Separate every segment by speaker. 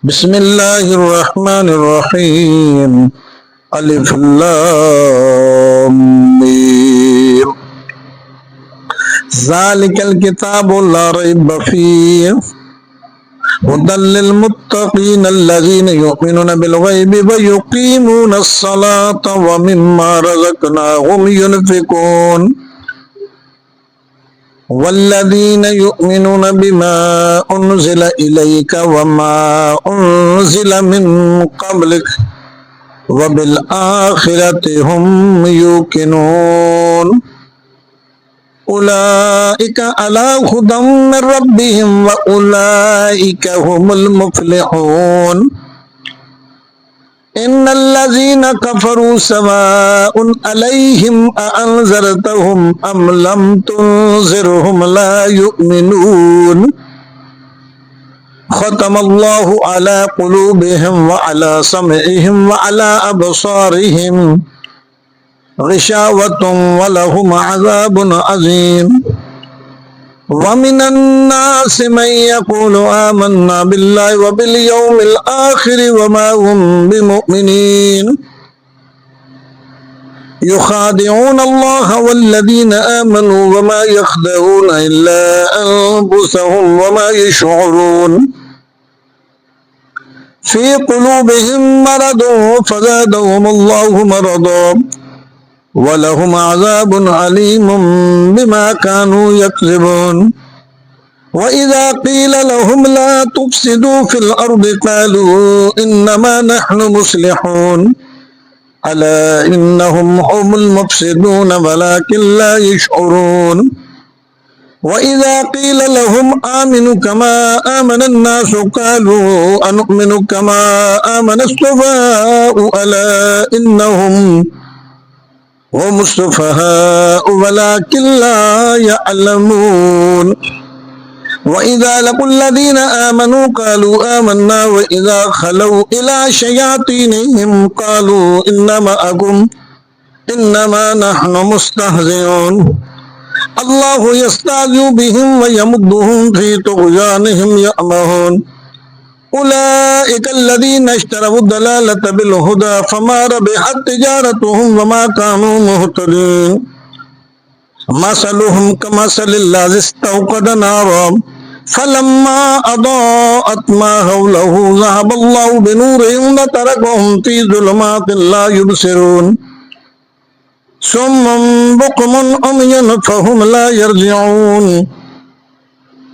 Speaker 1: بسم الله الرحمن الرحيم ألف لام ميم ذلك الكتاب لا ريب فيه هدى للمتقين الذين يؤمنون بالغيب ويقيمون الصلاة ومما رزقناهم ينفقون والذين يؤمنون بما أنزل إليك وما أنزل من قبلك وبالآخرة هم يوقنون أولئك على هدى من ربهم وأولئك هم المفلحون إن الذين كفروا سواء عليهم أأنذرتهم أم لم تنذرهم لا يؤمنون ختم الله على قلوبهم وعلى سمعهم وعلى أبصارهم غشاوة ولهم عذاب عظيم ومن الناس من يقول آمنا بالله وباليوم الآخر وما هم بمؤمنين يخادعون الله والذين آمنوا وما يخدعون إلا أنفسهم وما يشعرون في قلوبهم مرض فزادهم الله مرضا ولهم عذاب عليم بما كانوا يكذبون وإذا قيل لهم لا تفسدوا في الأرض قالوا إنما نحن مصلحون ألا إنهم هم المفسدون ولكن لا يشعرون وإذا قيل لهم آمنوا كما آمن الناس قالوا أنؤمن كما آمن السفهاء ألا إنهم هم السفهاء ولكن لا يعلمون وإذا لقوا الذين آمنوا قالوا آمنا وإذا خلوا إلى شياطينهم قالوا إنما نحن مستهزئون الله يستهزئ بهم ويمدهم في طغيانهم يعمهون أولئك الذين اشتروا الضلالة بالهدى فما ربحت تجارتهم وما كانوا مهتدين مثلهم كمثل الذي استوقد نارا فلما أضاءت ما حوله ذهب الله بنورهم وتركهم في ظلمات لا يبصرون صم بكم عمي فهم لا يرجعون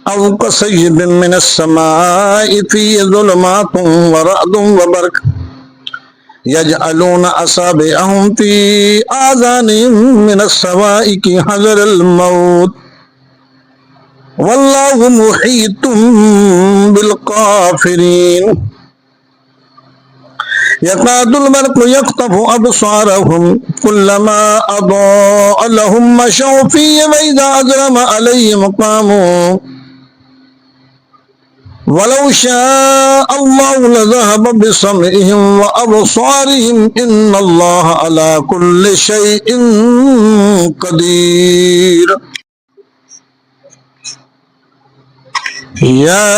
Speaker 1: أو كصيب من السماء فيه ظلمات ورعد وبرق يجعلون أصابعهم في آذانهم من الصواعق حذر الموت والله محيط بالكافرين يكاد البرق يخطف أبصارهم كلما أضاء لهم مشوا فيه وإذا أظلم عليهم قاموا ولو شاء الله لذهب بسمعهم وأبصارهم إن الله على كل شيء قدير يا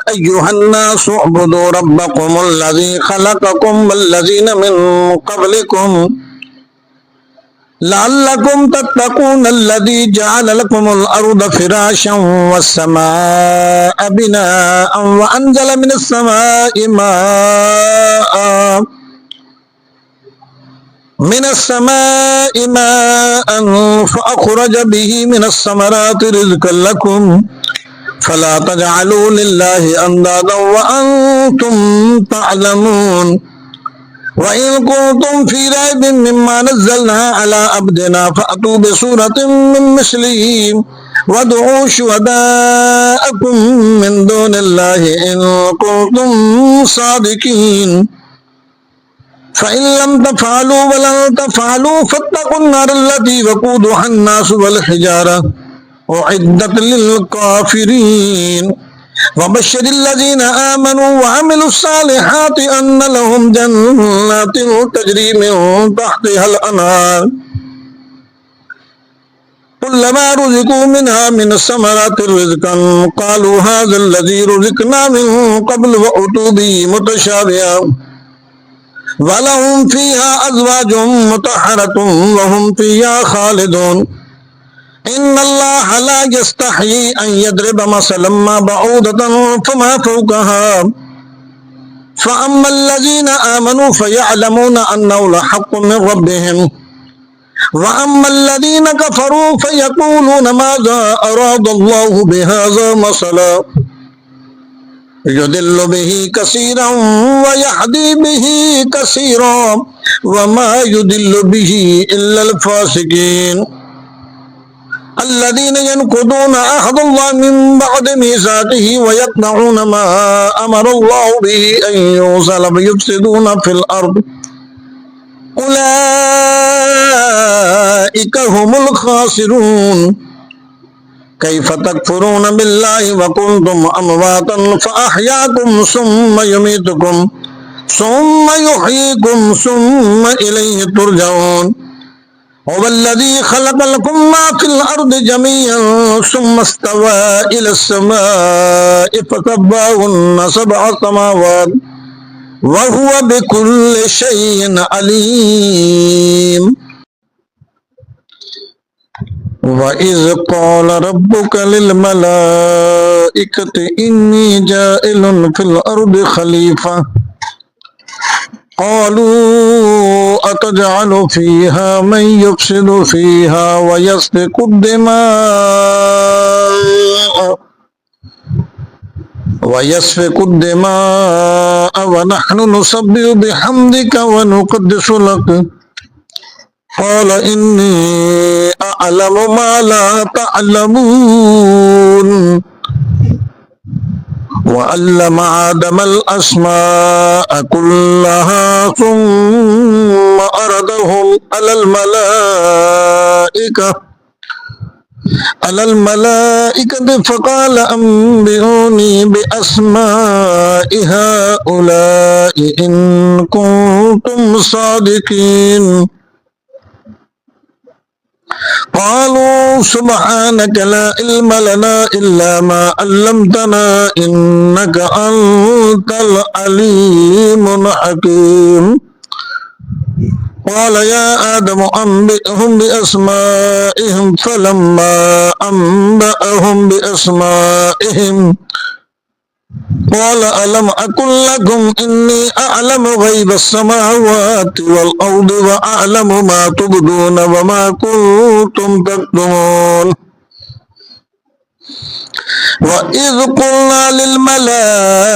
Speaker 1: أيها الناس اعبدوا ربكم الذي خلقكم والذين من قبلكم لعلكم تتقون الذي جعل لكم الأرض فراشا والسماء بناء وأنزل من السماء ماء فأخرج به من الثمرات رزقا لكم فلا تجعلوا لله أندادا وأنتم تعلمون وإن كنتم في ريب مما نزلنا على عبدنا فأتوا بسورة من مثله وادعوا شهداءكم من دون الله إن كنتم صادقين فإن لم تفعلوا ولن تفعلوا فاتقوا النار التي وقودها الناس والحجارة أعدت للكافرين وبشر الذين آمنوا وعملوا الصالحات أن لهم جنات تجري من تحتها الأنهار كلما رزقوا منها من الثمرات رزقا قالوا هذا الذي رزقنا من قبل وأتوا به متشابها ولهم فيها أزواج مطهرة وهم فيها خالدون إن الله لا يستحيي أن يضرب مثلا ما بعوضة فما فوقها فأما الذين آمنوا فيعلمون أنه الحق من ربهم وأما الذين كفروا فيقولون ماذا أراد الله بهذا مثلا يضل به كثيرا ويهدي به كثيرا وما يضل به إلا الفاسقين الذين ينقضون عهد الله من بعد ميثاقه ويقطعون ما أمر الله به أن يوصل ويفسدون في الأرض أولئك هم الخاسرون كيف تكفرون بالله وكنتم أمواتا فأحياكم ثم يميتكم ثم يحييكم ثم إليه ترجعون هو الذي خلق لكم ما في الأرض جميعا ثم استوى إلى السماء فسواهن سبع سماوات وهو بكل شيء عليم وإذ قال ربك للملائكة إني جائل في الأرض خليفة قالوا أتجعل فيها من يفسد فيها ويسفك الدماء ونحن نسبح بحمدك ونقدس لك قال إني أعلم ما لا تعلمون وعلم آدم الأسماء كلها ثم أردهم على الملائكة فقال أنبئوني بأسماء هؤلاء إن كنتم صادقين قالوا سبحانك لا علم لنا إلا ما علمتنا إنك أنت العليم الحكيم قال يا آدم أنبئهم بأسمائهم فلما أنبأهم بأسمائهم قال ألم أقل لكم إني أعلم غيب السماوات والأرض وأعلم ما تبدون وما كنتم تكتمون وإذ قلنا للملائكة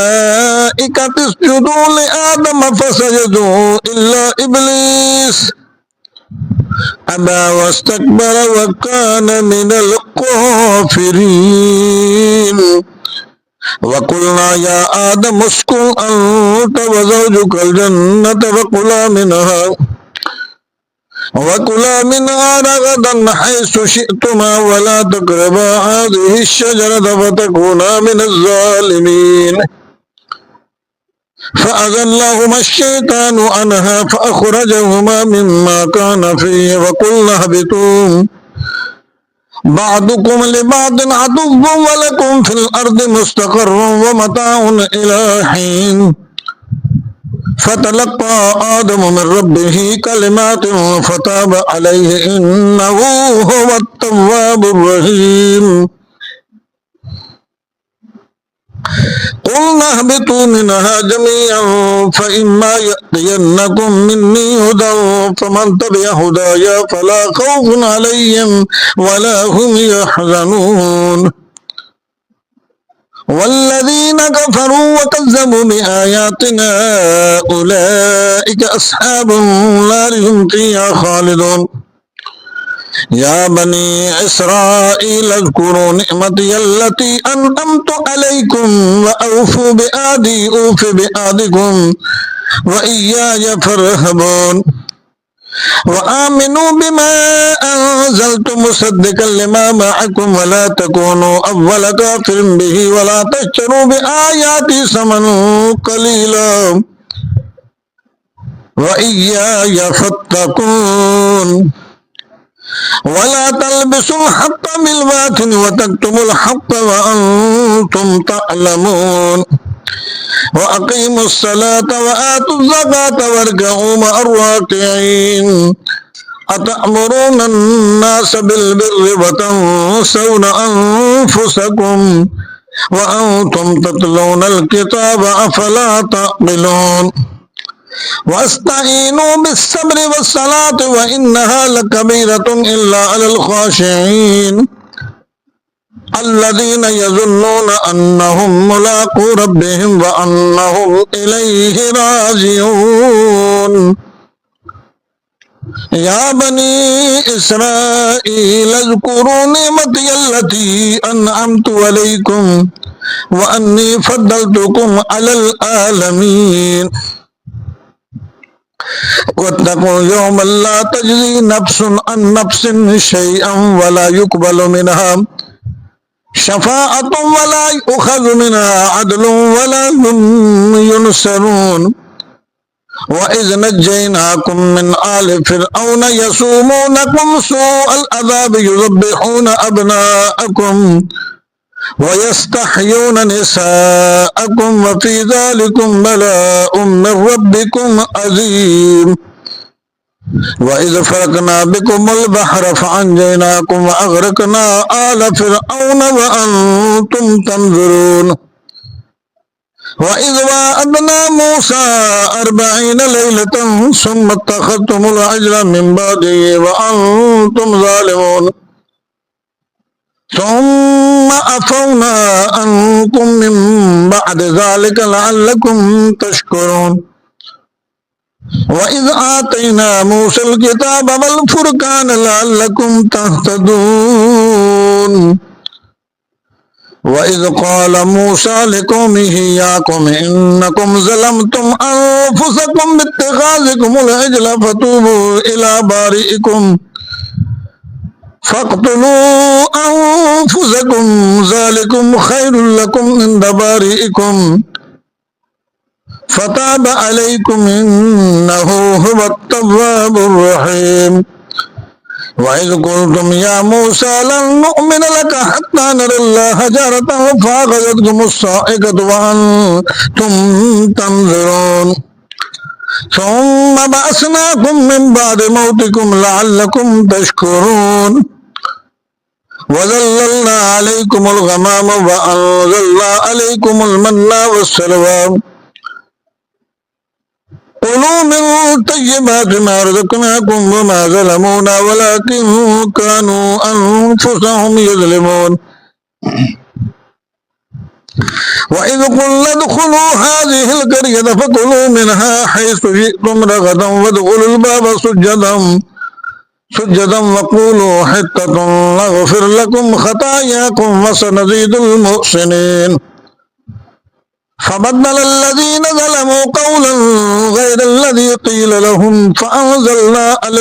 Speaker 1: اسجدوا لآدم فسجدوا إلا إبليس أبى واستكبر وكان من الكافرين وقلنا يا آدم اسكن أنت وزوجك الجنة وكلا منها رغدا حيث شئتما ولا تقربا هذه الشجرة فتكونا من الظالمين فأزلهما الشيطان عنها فأخرجهما مما كان فيه وقلنا اهبطوا بعضكم لبعض عدو ولكم في الأرض مستقر ومتاع إلى حين فتلقى آدم من ربه كلمات فتاب عليه إنه هو التواب الرحيم قلنا اهبطوا منها جميعا فإما يأتينكم مني هدى فمن تبع هدايا فلا خوف عليهم ولا هم يحزنون والذين كفروا وكذبوا بآياتنا أولئك أصحاب النار هم فيها خالدون يا بني إسرائيل اذكروا نعمتي التي أنعمت عليكم وأوفوا بآدي أوف بآدكم وإياي فارهبون وآمنوا بما أنزلت مصدقا لما معكم ولا تكونوا أول كافر به ولا تشتروا بآياتي ثمنا قليلا وإياي فاتقون ولا تلبسوا الحق بالباطل وتكتموا الحق وأنتم تعلمون وأقيموا الصلاة وآتوا الزكاة واركعوا مع الراكعين أتأمرون الناس بالبر وتنسون أنفسكم وأنتم تتلون الكتاب أفلا تعقلون واستعينوا بالصبر والصلاة وإنها لكبيرة إلا على الخاشعين الذين يظنون أنهم ملاقو ربهم وأنهم إليه راجعون يا بني إسرائيل اذكروا نعمتي التي أنعمت عليكم وأني فضلتكم على العالمين واتقوا يوما لا تجزي نفس عن نفس شيئا ولا يقبل منها شفاعة ولا يؤخذ منها عدل ولا هم ينصرون وإذ نجيناكم من آل فرعون يسومونكم سوء العذاب يذبحون أبناءكم ويستحيون نساءكم وفي ذلكم بلاء من ربكم عظيم وإذ فرقنا بكم البحر فأنجيناكم وأغرقنا آل فرعون وأنتم تنظرون وإذ وعدنا موسى 40 ليلة ثم اتخذتم العجل من بعده وأنتم ظالمون ثم عفونا عنكم من بعد ذلك لعلكم تشكرون وإذ آتينا موسى الكتاب والفرقان لعلكم تهتدون وإذ قال موسى لقومه يا قوم إنكم ظلمتم أنفسكم باتخاذكم العجل فتوبوا إلى بارئكم فاقتلوا أنفسكم ذلكم خير لكم عند بارئكم فتاب عليكم إنه هو التواب الرحيم وإذ قلتم يا موسى لن نؤمن لك حتى نرى الله جهرة فأخذتكم الصاعقة وأنتم تنظرون ثم بعثناكم من بعد موتكم لعلكم تشكرون وظللنا عليكم الغمام وأنزلنا عليكم المن والسلوى كلوا من طيبات ما رزقناكم وما ظلمونا ولكن كانوا أنفسهم يظلمون وإذ قلنا ادخلوا هذه القرية فكلوا منها حيث شئتم رغدا وادخلوا الباب سجدا وقولوا حطة نغفر لكم خطاياكم وسنزيد المحسنين فبدل الذين ظلموا قولا غير الذي قيل لهم فأنزلنا على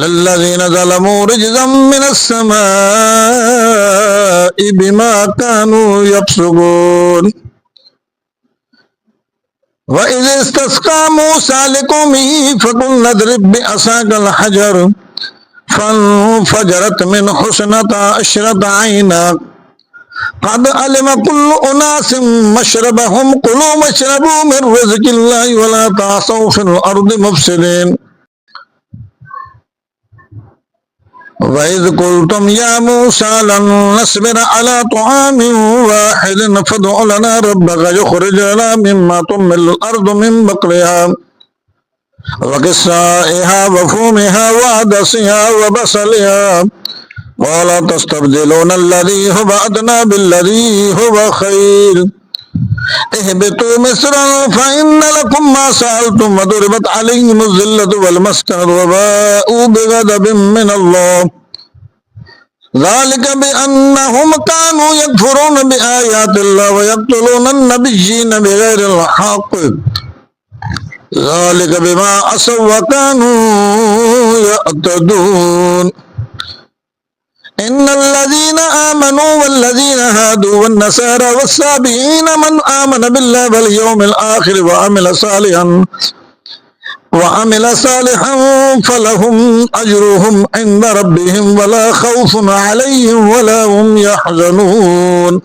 Speaker 1: الذين ظلموا رجزا من السماء بما كانوا يفسقون وإذ استسقى موسى لقومه فقلنا اضرب بعصاك الحجر فانفجرت من حسنة 10 عينا قد علم كل أناس مشربهم كلوا واشربوا من رزق الله ولا تعصوا في الأرض مفسدين وإذ قلتم يا موسى لن نصبر على طعام واحد فادع لنا ربك يخرج لنا مما تنبت الأرض من بقلها وقثائها وفومها وعدسها وبصلها قال تستبدلون الذي هو أدنى بالذي هو خير اهبطوا مصرا فإن لكم ما سألتم وضربت عليهم الذلة والمسكنة وباءوا بغضب من الله ذلك بأنهم كانوا يكفرون بآيات الله ويقتلون النبيين بغير الحق ذلك بما عصوا وكانوا يعتدون إن الذين آمنوا والذين هادوا والنصارى والسابئين من آمن بالله واليوم الآخر وعمل صالحا فلهم أجرهم عند ربهم ولا خوف عليهم ولا هم يحزنون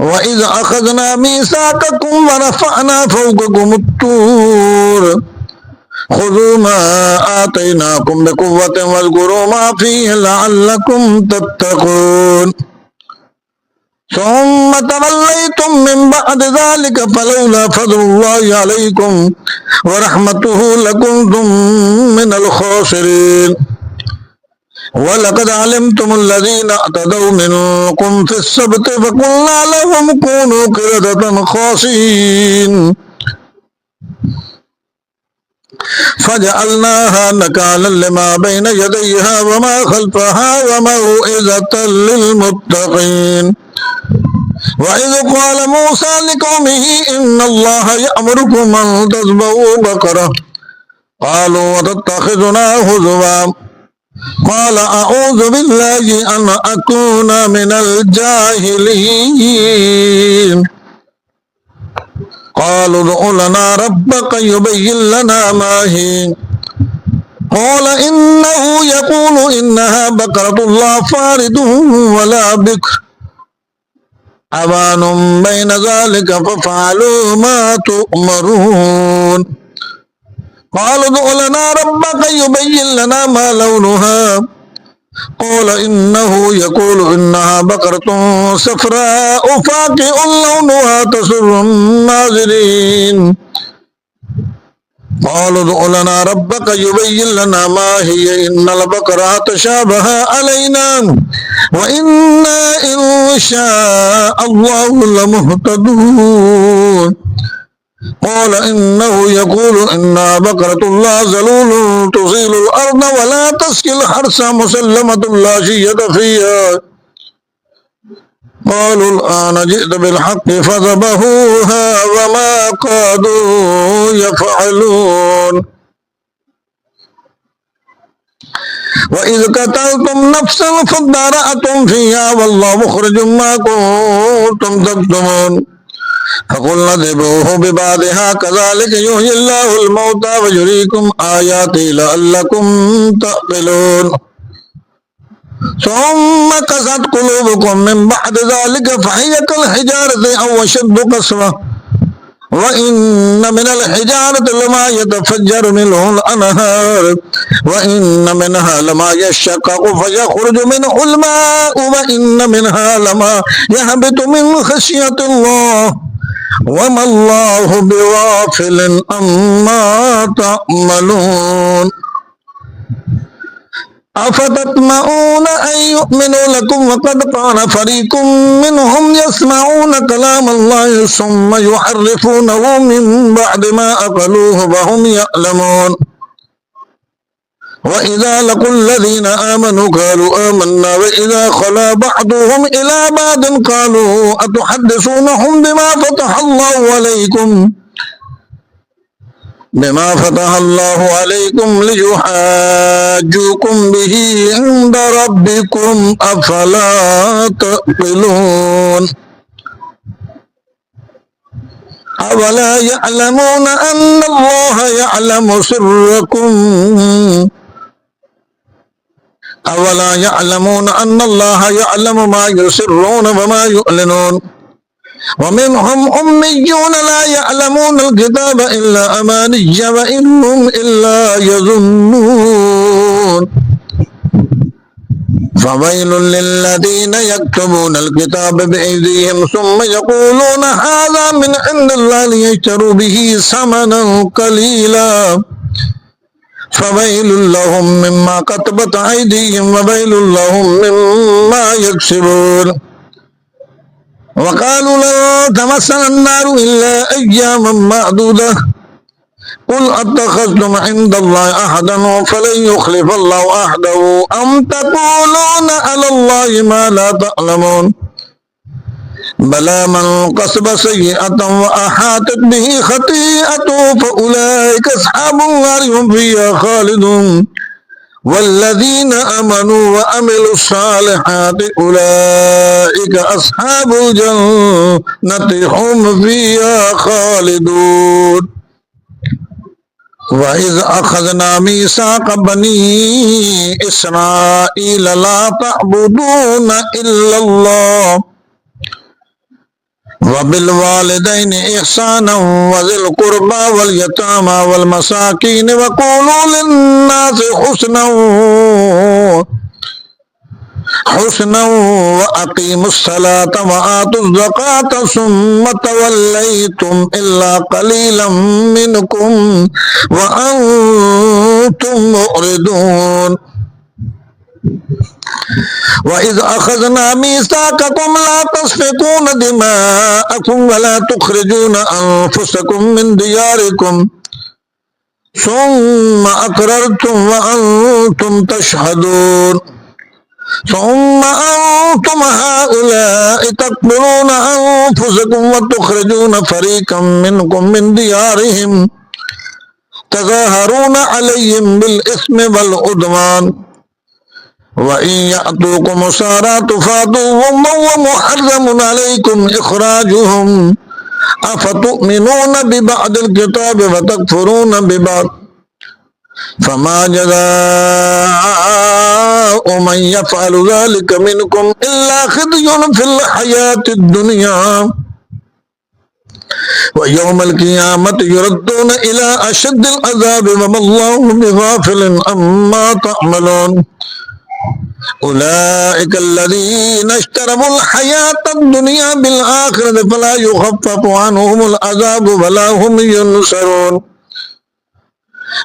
Speaker 1: وإذ أخذنا ميثاقكم ورفعنا فوقكم الطور خذوا ما آتيناكم بقوة واذكروا ما فيه لعلكم تتقون ثم توليتم من بعد ذلك فلولا فضل الله عليكم ورحمته لكنتم من الخاسرين ولقد علمتم الذين اعتدوا منكم في السبت فقلنا لهم كونوا قردة خاسئين فجعلناها نكالا لما بين يديها وما خلفها وموعظة للمتقين وإذ قال موسى لقومه إن الله يأمركم أن تذبحوا بقرة قالوا وتتخذنا هزوا قال أعوذ بالله أن أكون من الجاهلين قالوا ادع لنا ربك يبين لنا ما هي قال إنه يقول إنها بقرة لا فارض ولا بكر أوان بين ذلك فافعلوا ما تؤمرون قالوا ادع لنا ربك يبين لنا ما لونها قال إنه يقول إنها بقرة صفراء فاقع لونها تسر الناظرين قالوا ادع لنا ربك يبين لنا ما هي إن البقرة تشابه علينا وإنا إن شاء الله لمهتدون قال إنه يقول إنها بقرة لا ذلول تثير الأرض ولا تسقي الحرث مسلمة لا شية فيها قالوا الآن جئت بالحق فذبحوها وما كادوا يفعلون وإذ قتلتم نفسا فادارأتم فيها والله مخرج ما كنتم تكتمون فقلنا اضربوه ببعضها كذلك يحيي الله الموتى ويريكم آياته لعلكم تعقلون ثم قست قلوبكم من بعد ذلك فهي كالحجارة أو أشد قسوة وإن من الحجارة لما يتفجر منه الأنهار وإن منها لما يشقق فيخرج منه الماء وإن منها لما يهبط من خشية الله وما الله بغافل عما تعملون أفتطمعون أن يؤمنوا لكم وقد كان فريق منهم يسمعون كلام الله ثم يحرفونه من بعد ما أقلوه وهم يعلمون وإذا لقوا الذين آمنوا قالوا آمنا وإذا خلا بعضهم إلى بعض قالوا أتحدثونهم بما فتح الله عليكم ليحاجوكم به عند ربكم أفلا تعقلون أولا يعلمون أن الله يعلم سركم أولا يعلمون أن الله يعلم ما يسرون وما يعلنون ومنهم أميون لا يعلمون الكتاب إلا أماني وإنهم إلا يظنون فويل للذين يكتبون الكتاب بأيديهم ثم يقولون هذا من عند الله ليشتروا به ثمنا قليلا فويل لهم مما كتبت أيديهم وويل لهم مما يكسبون وقالوا لن تمسنا النار إلا أياما معدودة قل أتخذتم عند الله أحدا فلن يخلف الله عهده أم تقولون على الله ما لا تعلمون بلى من كسب سيئة وأحاطت به خطيئته فأولئك أصحاب النار هم فيها خالدون والذين آمنوا وعملوا الصالحات أولئك أصحاب الجنة هم فيها خالدون. وَإِذْ أَخَذْنَا مِيثَاقَ بَنِي إِسْرَائِيلَ لَا تَعْبُدُونَ إِلَّا اللَّهَ وَبِالْوَالِدَيْنِ إِحْسَانًا وَذِي الْقُرْبَى وَالْيَتَامَى وَالْمَسَاكِينِ وَقُولُوا لِلنَّاسِ حُسْنًا وَأَقِيمُوا الصَّلَاةَ وَآتُوا الزَّكَاةَ ثُمَّ تَوَلَّيْتُمْ إِلَّا قَلِيلًا مِنْكُمْ وَأَنْتُمْ مُعْرِضُونَ وَإِذْ أَخَذْنَا مِيثَاقَكُمْ لَا تَسْفِكُونَ دِمَاءَكُمْ وَلَا تُخْرِجُونَ أَنْفُسَكُمْ مِنْ دِيَارِكُمْ ثُمَّ أَقْرَرْتُمْ وَأَنْتُمْ تَشْهَدُونَ ثم أنتم هؤلاء تقتلون أنفسكم وتخرجون فريقا منكم من ديارهم تظاهرون عليهم بالإثم والعدوان وإن يأتوكم أسارى تفادوهم وهو محرم عليكم إخراجهم أفتؤمنون ببعض الكتاب وتكفرون ببعض فما جزاء من يفعل ذلك منكم إلا خزي في الحياة الدنيا ويوم القيامة يردون إلى أشد العذاب وما الله بغافل عما تعملون أولئك الذين اشتروا الحياة الدنيا بالآخرة فلا يخفف عنهم العذاب ولا هم ينصرون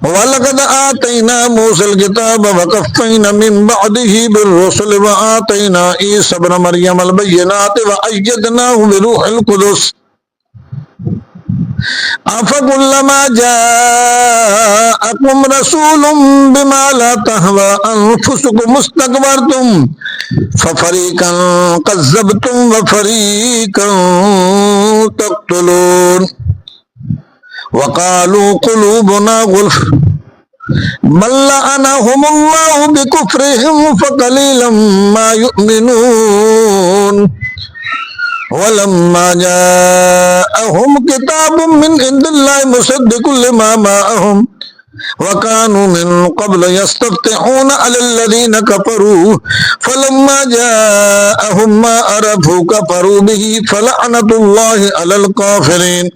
Speaker 1: وَلَقَدْ آتَيْنَا مُوسَى الْكِتَابَ وَقَفَّيْنَا مِنْ بَعْدِهِ بِالرُّسُلِ وَآتَيْنَا عِيسَى ابْنَ مَرْيَمَ الْبَيِّنَاتِ وَأَيَّدْنَاهُ بِرُوحِ الْقُدُسِ أَفَكُلَّمَا جَاءَكُمْ رَسُولٌ بِمَا لَا تَهْوَى أَنْفُسُكُمُ اسْتَكْبَرْتُمْ فَفَرِيقًا كَذَّبْتُمْ وَفَرِيقًا تَقْتُلُونَ وقالوا قلوبنا غلف بل لعنهم الله بكفرهم فقليلا ما يؤمنون ولما جاءهم كتاب من عند الله مصدق لما معهم وكانوا من قبل يستفتحون على الذين كفروا فلما جاءهم ما عرفوا كفروا به فلعنة الله على الكافرين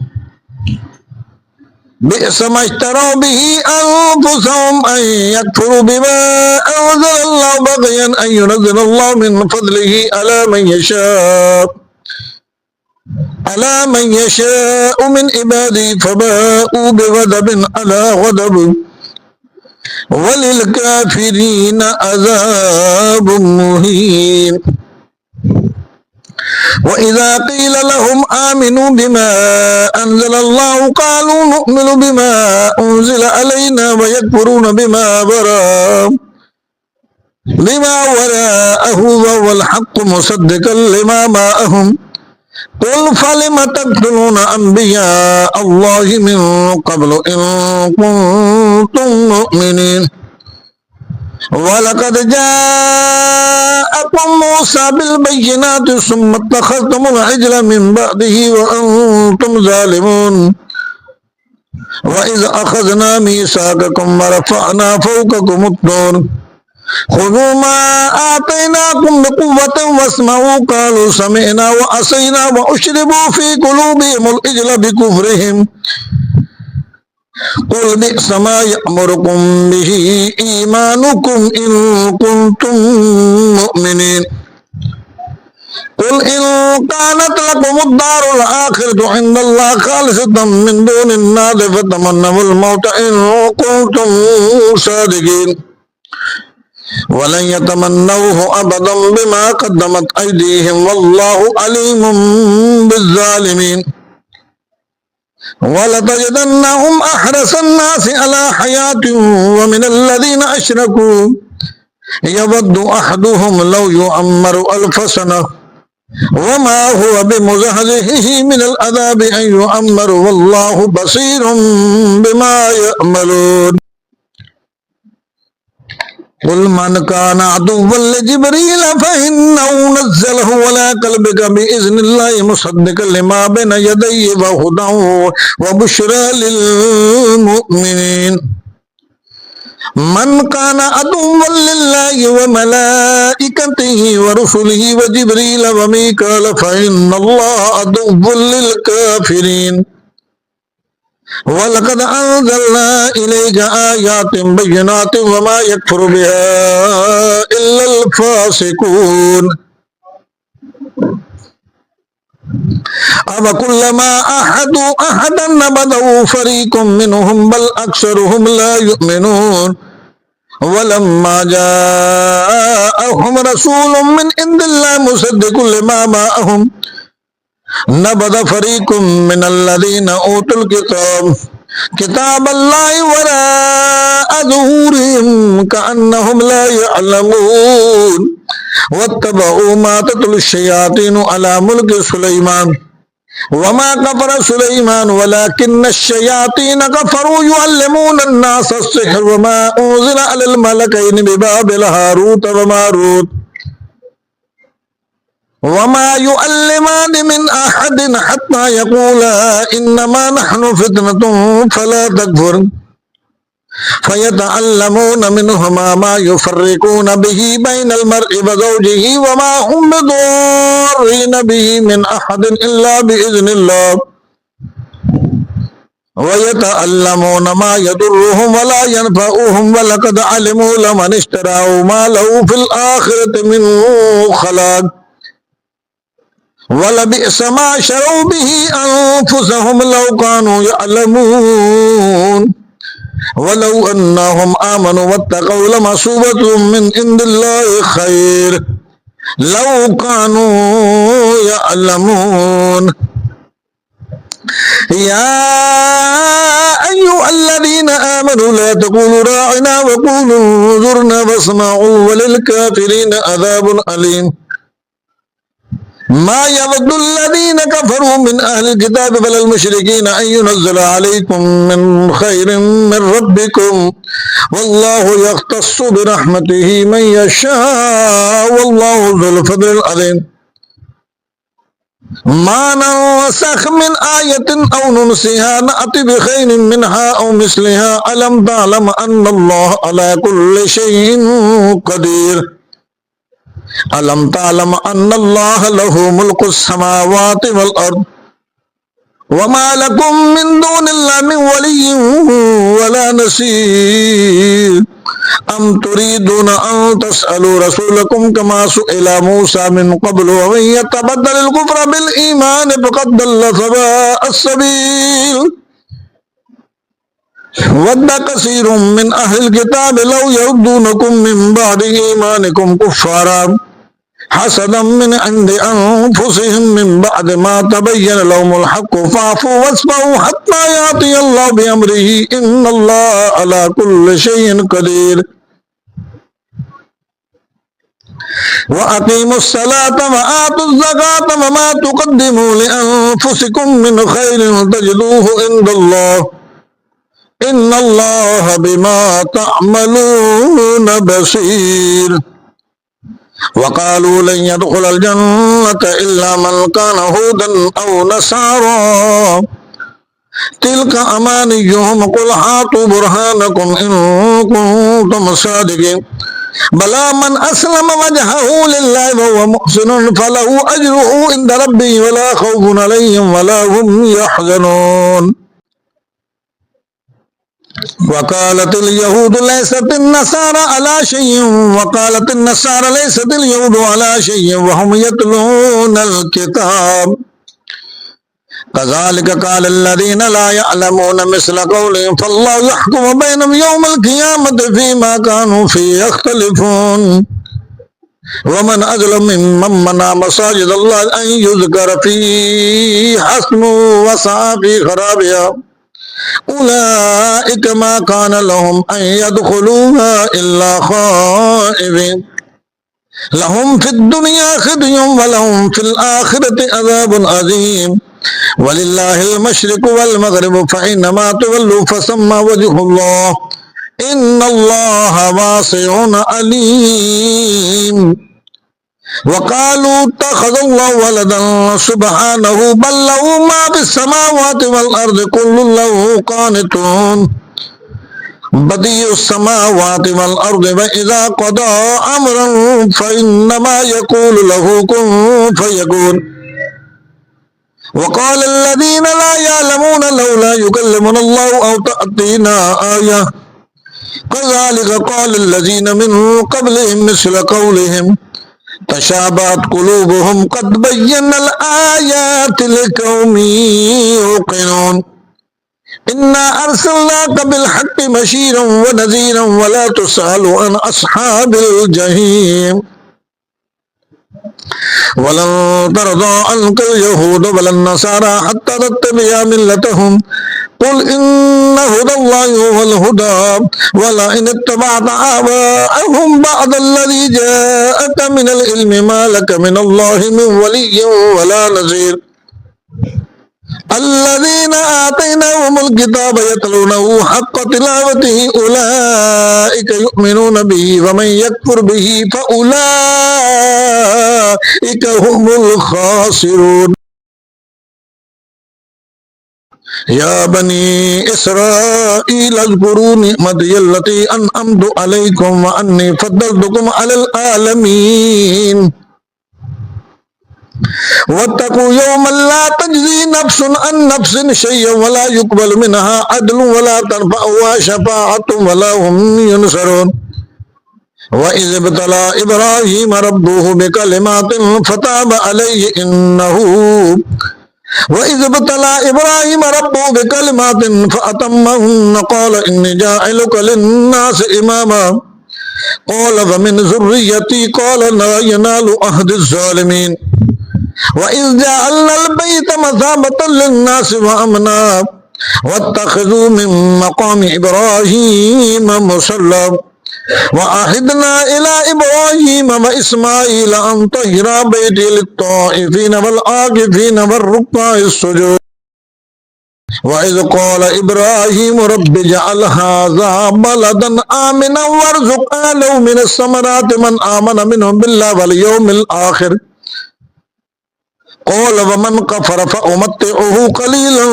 Speaker 1: بئس ما اشتروا به أنفسهم أن يكفروا بما أنزل الله بغيا أن ينزل الله من فضله على من يشاء من عباده فباءوا بغضب على غضب وللكافرين عذاب مهين وإذا قيل لهم آمنوا بما أنزل الله قالوا نؤمن بما أنزل علينا ويكفرون بما وراءه وهو الحق مصدقا لما معهم قل فلم تقتلون أنبياء الله من قبل إن كنتم مؤمنين ولقد جاءكم موسى بالبينات ثم اتخذتم العجل من بعده وأنتم ظالمون وإذ أخذنا ميثاقكم ورفعنا فوقكم الطور خذوا ما آتيناكم بقوة واسمعوا قالوا سمعنا وعصينا وأشربوا في قلوبهم العجل بكفرهم قل بئس ما يأمركم به إيمانكم إن كنتم مؤمنين قل إن كانت لكم الدار الآخرة عند الله خالصة من دون الناس فتمنوا الموت إن كنتم صادقين ولن يتمنوه أبدا بما قدمت أيديهم والله عليم بالظالمين ولتجدنهم أحرص الناس على حياة ومن الذين أشركوا يود أحدهم لو يعمر 1000 سنة وما هو بمزحزحه من العذاب أن يعمر والله بصير بما يعملون قل من كان عدوا لجبريل فإنه نزله على قلبك بإذن الله مصدقا لما بين يديه وهدى وبشرى للمؤمنين من كان عدوا لله وملائكته ورسله وجبريل وميكال فإن الله عدو للكافرين ولقد أنزلنا إليك آيات بينات وما يكفر بها إلا الفاسقون أفكلما أحدوا أحدا نبذه فريق منهم بل أكثرهم لا يؤمنون ولما جاءهم رسول من عند الله مصدق لما معهم نبذ فريق من الذين أوتوا كتاب الله وراء ظهورهم كأنهم لا يعلمون واتبعوا ما تتلو الشياطين على ملك سليمان وما كفر سليمان ولكن الشياطين كفروا يعلمون الناس السحر وما أنزل على الملكين ببابل هاروت وماروت وما يعلمان من أحد حتى يقولا إنما نحن فتنة فلا تكفر فيتعلمون منهما ما يفرقون به بين المرء وزوجه وما هم بضارين به من أحد إلا بإذن الله ويتعلمون ما يضرهم ولا ينفعهم ولقد علموا لمن اشتراه ما له في الآخرة من خلاق ولبئس ما شروا به أنفسهم لو كانوا يعلمون ولو أنهم آمنوا واتقوا لمثوبة من عند الله خير لو كانوا يعلمون يا أيها الذين آمنوا لا تقولوا راعنا وقولوا انظرنا واسمعوا وللكافرين عذاب أليم ما يود الذين كفروا من أهل الكتاب ولا المشركين أن ينزل عليكم من خير من ربكم والله يختص برحمته من يشاء والله ذو الفضل العظيم ما ننسخ من آية أو ننسها نأتي بخير منها أو مثلها ألم تعلم أن الله على كل شيء قدير ألم تعلم أن الله له ملك السماوات والأرض وما لكم من دون الله من ولي ولا نصير أم تريدون أن تسألوا رسولكم كما سئل موسى من قبل ومن يتبدل الكفر بالإيمان فقد ضل سواء السبيل ود كثير من أهل الكتاب لو يردونكم من بعد إيمانكم كفارا حسدا من عند أنفسهم من بعد ما تبين لهم الحق فاعفوا واصفحوا حتى يأتي الله بأمره إن الله على كل شيء قدير وأقيموا الصلاة وآتوا الزكاة وما تقدموا لأنفسكم من خير تجدوه عند الله إن الله بما تعملون بصير وقالوا لن يدخل الجنة إلا من كان هودا أو نصارى تلك أمانيهم قل هاتوا برهانكم إن كنتم صادقين بلى من أسلم وجهه لله وهو محسن فله أجره عند ربه ولا خوف عليهم ولا هم يحزنون وقالت اليهود ليست النصارى على شيء وقالت النصارى ليست اليهود على شيء وهم يتلون الكتاب كذلك قال الذين لا يعلمون مثل قولهم فالله يحكم بينهم يوم القيامة فيما كانوا فيه يختلفون ومن أظلم ممن منع مساجد الله أن يذكر فيه اسمه وسعى في خرابها أولئك ما كان لهم أن يدخلوها إلا خائفين لهم في الدنيا خزي ولهم في الآخرة عذاب عظيم ولله المشرق والمغرب فإنما تولوا فثم وجه الله إن الله واسع عليم وقالوا اتخذ الله ولدا سبحانه بل له ما في السماوات والأرض كل له قانتون بديع السماوات والأرض وإذا قضى أمرا فإنما يقول له كن فيكون وقال الذين لا يعلمون لولا يكلمنا الله أو تأتينا آية كذلك قال الذين من قبلهم مثل قولهم تشابهت قلوبهم قد بينا الآيات لقوم يوقنون إنا أرسلناك بالحق بشيرا ونذيرا ولا تسأل عن أصحاب الجحيم ولن ترضى عنك اليهود ولا النصارى حتى تتبع ملتهم قل إن هدى الله هو الهدى ولئن اتبعت آباءهم بعد الذي جاءك من العلم ما لك من الله من ولي ولا نذير الذين آتيناهم الكتاب يتلونه حق تلاوته أولئك يؤمنون به ومن يكفر به فأولئك هم الخاسرون يا بني إسرائيل اذكروا نعمتي التي أنعمت عليكم وأني فضلتكم على العالمين واتقوا يوما لا تجزي نفس عن نفس شيئا ولا يقبل منها عدل ولا تنفعها شفاعة ولا هم ينصرون وإذ ابتلى إبراهيم ربه بكلمات فتاب عليه وإذ ابتلى إبراهيم ربه بكلمات فأتمهن قال إني جاعلك للناس إماما قال فمن ذريتي قال لا ينال عهد الظالمين وإذ جعلنا البيت مثابة للناس وأمنا واتخذوا من مقام إبراهيم مصلى وعهدنا إلى إبراهيم وإسماعيل أن طهرا بيتي للطائفين والعاكفين والركع السجود وإذ قال إبراهيم رب اجعل هذا بلدا آمنا وارزق أهله من الثمرات من آمن منهم بالله واليوم الآخر قال ومن كفر فأمتعه قليلا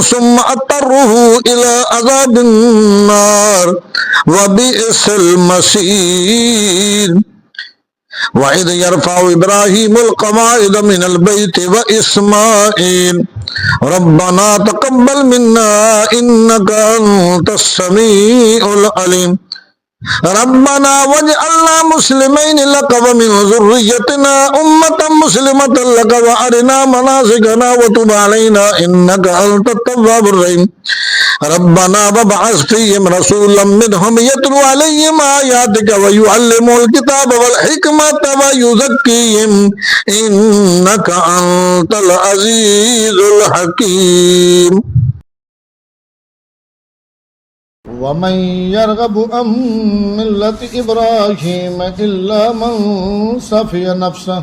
Speaker 1: ثم أضطره إلى عذاب النار وبئس المصير وإذ يرفع إبراهيم القواعد من البيت وإسماعيل ربنا تقبل منا إنك أنت السميع العليم ربنا واجعلنا مسلمين لك ومن ذريتنا أمة مسلمة لك وأرنا مناسكنا وتب علينا إنك أنت التواب الرحيم ربنا وابعث فيهم رسولا منهم يتلو عليهم آياتك ويعلمهم الكتاب والحكمة ويزكيهم إنك أنت العزيز الحكيم
Speaker 2: ومن يرغب عن ملة إبراهيم إلا من سفي نفسه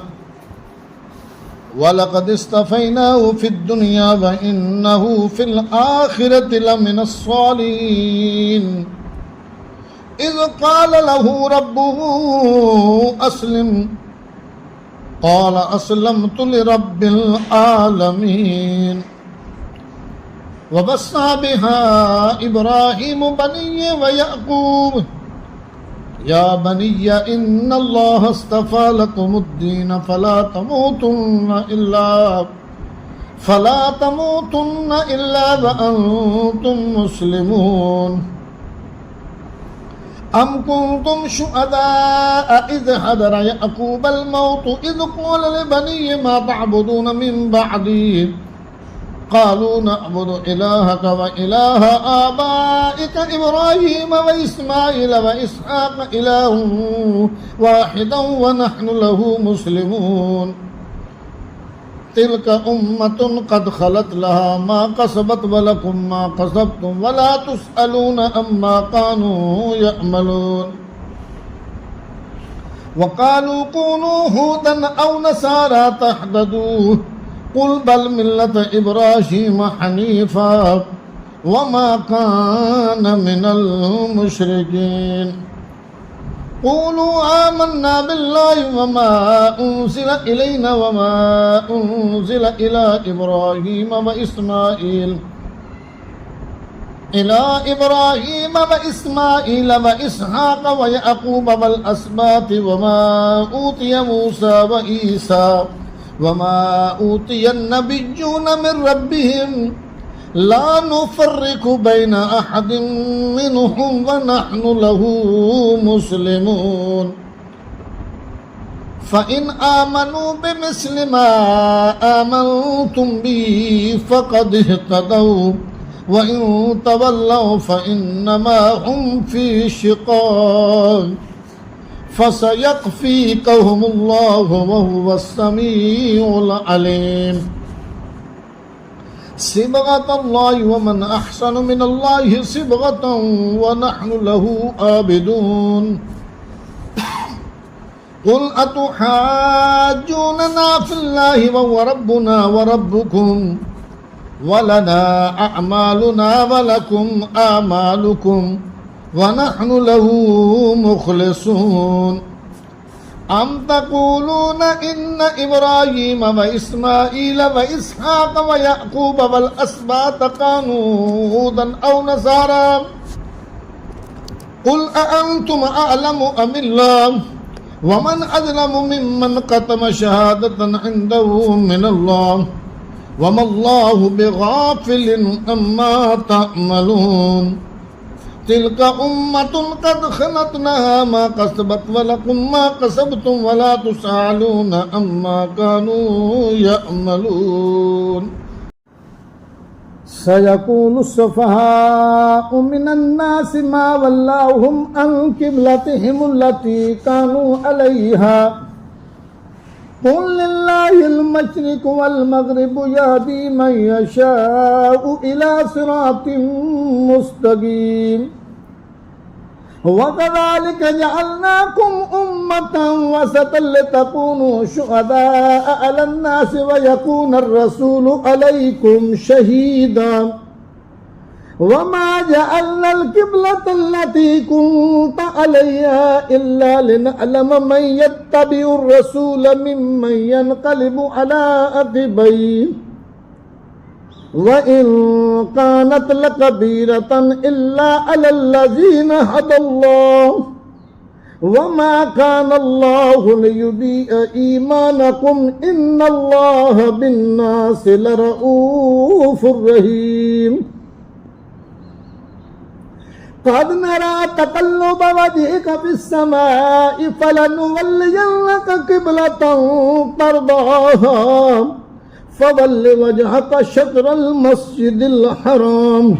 Speaker 2: ولقد اصطفيناه في الدنيا وإنه في الآخرة لمن الصالحين إذ قال له ربه أسلم قال أسلمت لرب العالمين ووصى بها إبراهيم بنيه ويعقوب يا بني إن الله اصطفى لكم الدين فلا تموتن إلا وأنتم مسلمون أم كنتم شهداء إذ حضر يعقوب الموت إذ قال لبنيه ما تعبدون من بعدي قالوا نعبد إلهك وإله آبائك إبراهيم وإسماعيل وإسحاق إله واحدا ونحن له مسلمون تلك أمة قد خلت لها ما كسبت ولكم ما كسبتم ولا تسألون عما كانوا يعملون وقالوا كونوا هودا أو نصارى تهتدوا قل بل ملة إبراهيم حنيفا وما كان من المشركين قولوا آمنا بالله وما أنزل إلينا وما أنزل إلى إبراهيم وإسماعيل وإسحاق ويعقوب والأسباط وما أوتي موسى وعيسى وما أوتي النبيون من ربهم لا نفرق بين أحد منهم ونحن له مسلمون فإن آمنوا بمثل ما آمنتم به فقد اهتدوا وإن تولوا فإنما هم في شقاق فسيكفيكهم الله وهو السميع العليم صبغة الله ومن أحسن من الله صبغة ونحن له عابدون قل أتحاجوننا في الله وهو ربنا وربكم ولنا أعمالنا ولكم أعمالكم ونحن له مخلصون أم تقولون إن إبراهيم وإسماعيل وإسحاق ويعقوب والأسباط كانوا هودا أو نصارى قل أأنتم أعلم أم الله ومن أظلم ممن كتم شهادة عنده من الله وما الله بغافل عما تعملون تلك أمة قد خلت لها ما كسبت ولكم ما كسبتم ولا تسألون عما كانوا يعملون سيقول السفهاء من الناس ما ولاهم عن قبلتهم التي كانوا عليها قل لله المشرق والمغرب يهدي من يشاء إلى صراط مستقيم وكذلك جعلناكم أمة وسطا لتكونوا شهداء على الناس ويكون الرسول عليكم شهيدا وما جعلنا القبلة التي كنت عليها إلا لنعلم من يتبع الرسول ممن ينقلب على عقبيه وإن كانت لكبيرة إلا على الذين هدى الله وما كان الله ليضيع إيمانكم إن الله بالناس لرؤوف رحيم قد نرى تقلب وجهك في السماء فلنولينك قبلة ترضاها فول وجهك شطر المسجد الحرام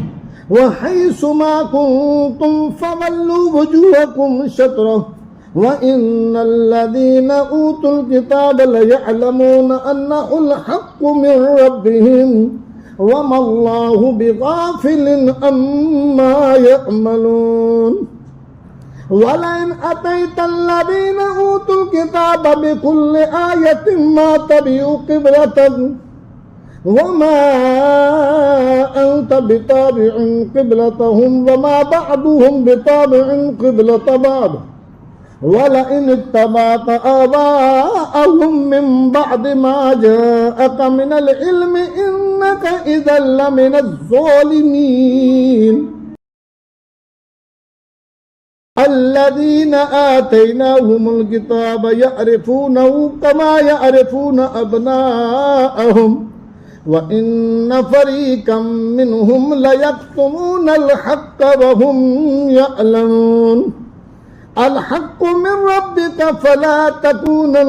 Speaker 2: وحيث ما كنتم فولوا وجوهكم شطره وإن الذين أوتوا الكتاب ليعلمون أنه الحق من ربهم وما الله بغافل عما يعملون ولئن أتيت الذين أوتوا الكتاب بكل آية ما تبعوا قبلتك وما أنت بتابع قبلتهم وما بعضهم بتابع قبلة بعض ولئن اتبعت آباءهم من بعد ما جاءك من العلم إنك إذا لمن الظالمين الذين آتيناهم الكتاب يعرفونه كما يعرفون أبناءهم وإن فريقا منهم ليكتمون الحق وهم يعلمون الحق من ربك فلا تكونن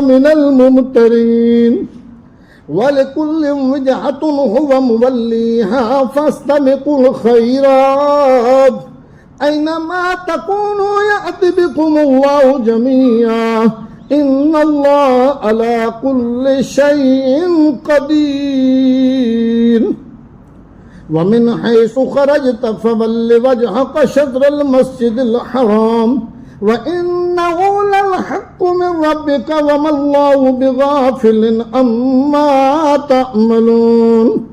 Speaker 2: من الممترين ولكل وجهة هو موليها فاستبقوا الخيرات أينما تكونوا يأت بكم الله جميعا إن الله على كل شيء قدير ومن حيث خرجت فول وجهك شطر المسجد الحرام وإنه للحق من ربك وما الله بغافل عما تعملون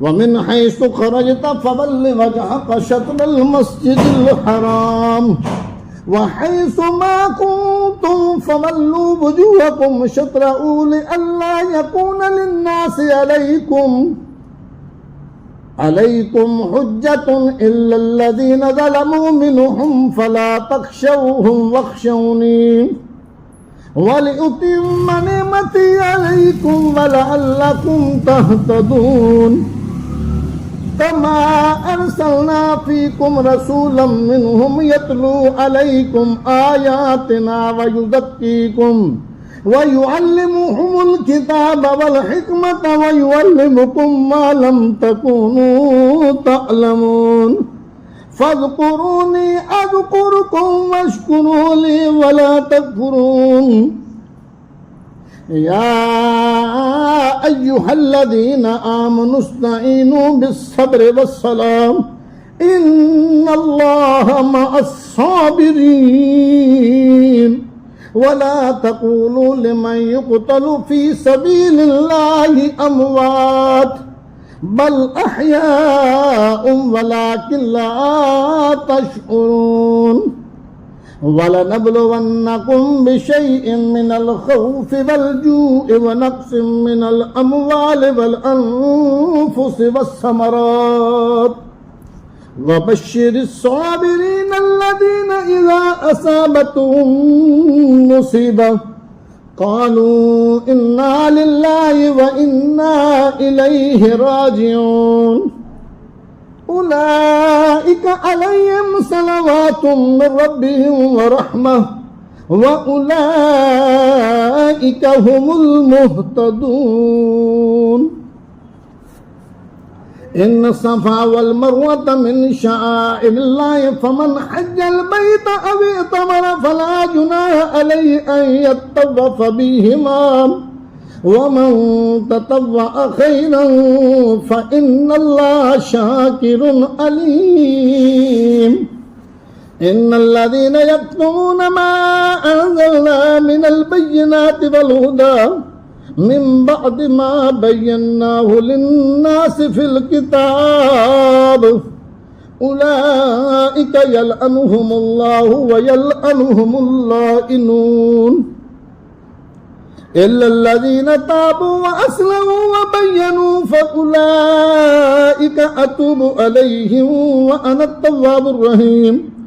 Speaker 2: ومن حيث خرجت فول وجهك شطر المسجد الحرام وحيث ما كنتم فولوا وجوهكم شطره لئلا يكون للناس عليكم حجة إلا الذين ظلموا منهم فلا تخشوهم واخشوني ولأتم نعمتي عليكم ولعلكم تهتدون كما أرسلنا فيكم رسولا منهم يتلو عليكم آياتنا ويزكيكم ويعلمهم الكتاب والحكمة ويعلمكم ما لم تكونوا تعلمون فاذكروني أذكركم واشكروا لي ولا تكفرون يا أيها الذين آمنوا استعينوا بالصبر والصلاة إن الله مع الصابرين ولا تقولوا لمن يقتل في سبيل الله أموات بل أحياء ولكن لا تشعرون ولنبلونكم بشيء من الخوف والجوع ونقص من الأموال والأنفس والثمرات وبشر الصابرين الذين إذا أصابتهم مصيبة قالوا إنا لله وإنا إليه راجعون أولئك عليهم صلوات من ربهم ورحمة وأولئك هم المهتدون إن الصفا والمروة من شعائر الله فمن حج البيت أو اعتمر فلا جناح عليه أن يطوف بهما ومن تطوع خيرا فإن الله شاكر عليم إن الذين يكتمون ما أنزلنا من البينات والهدى من بعد ما بيناه للناس في الكتاب أولئك يلعنهم الله ويلعنهم اللائنون إلا الذين تابوا وأسلموا وبينوا فأولئك أتوب عليهم وأنا التواب الرحيم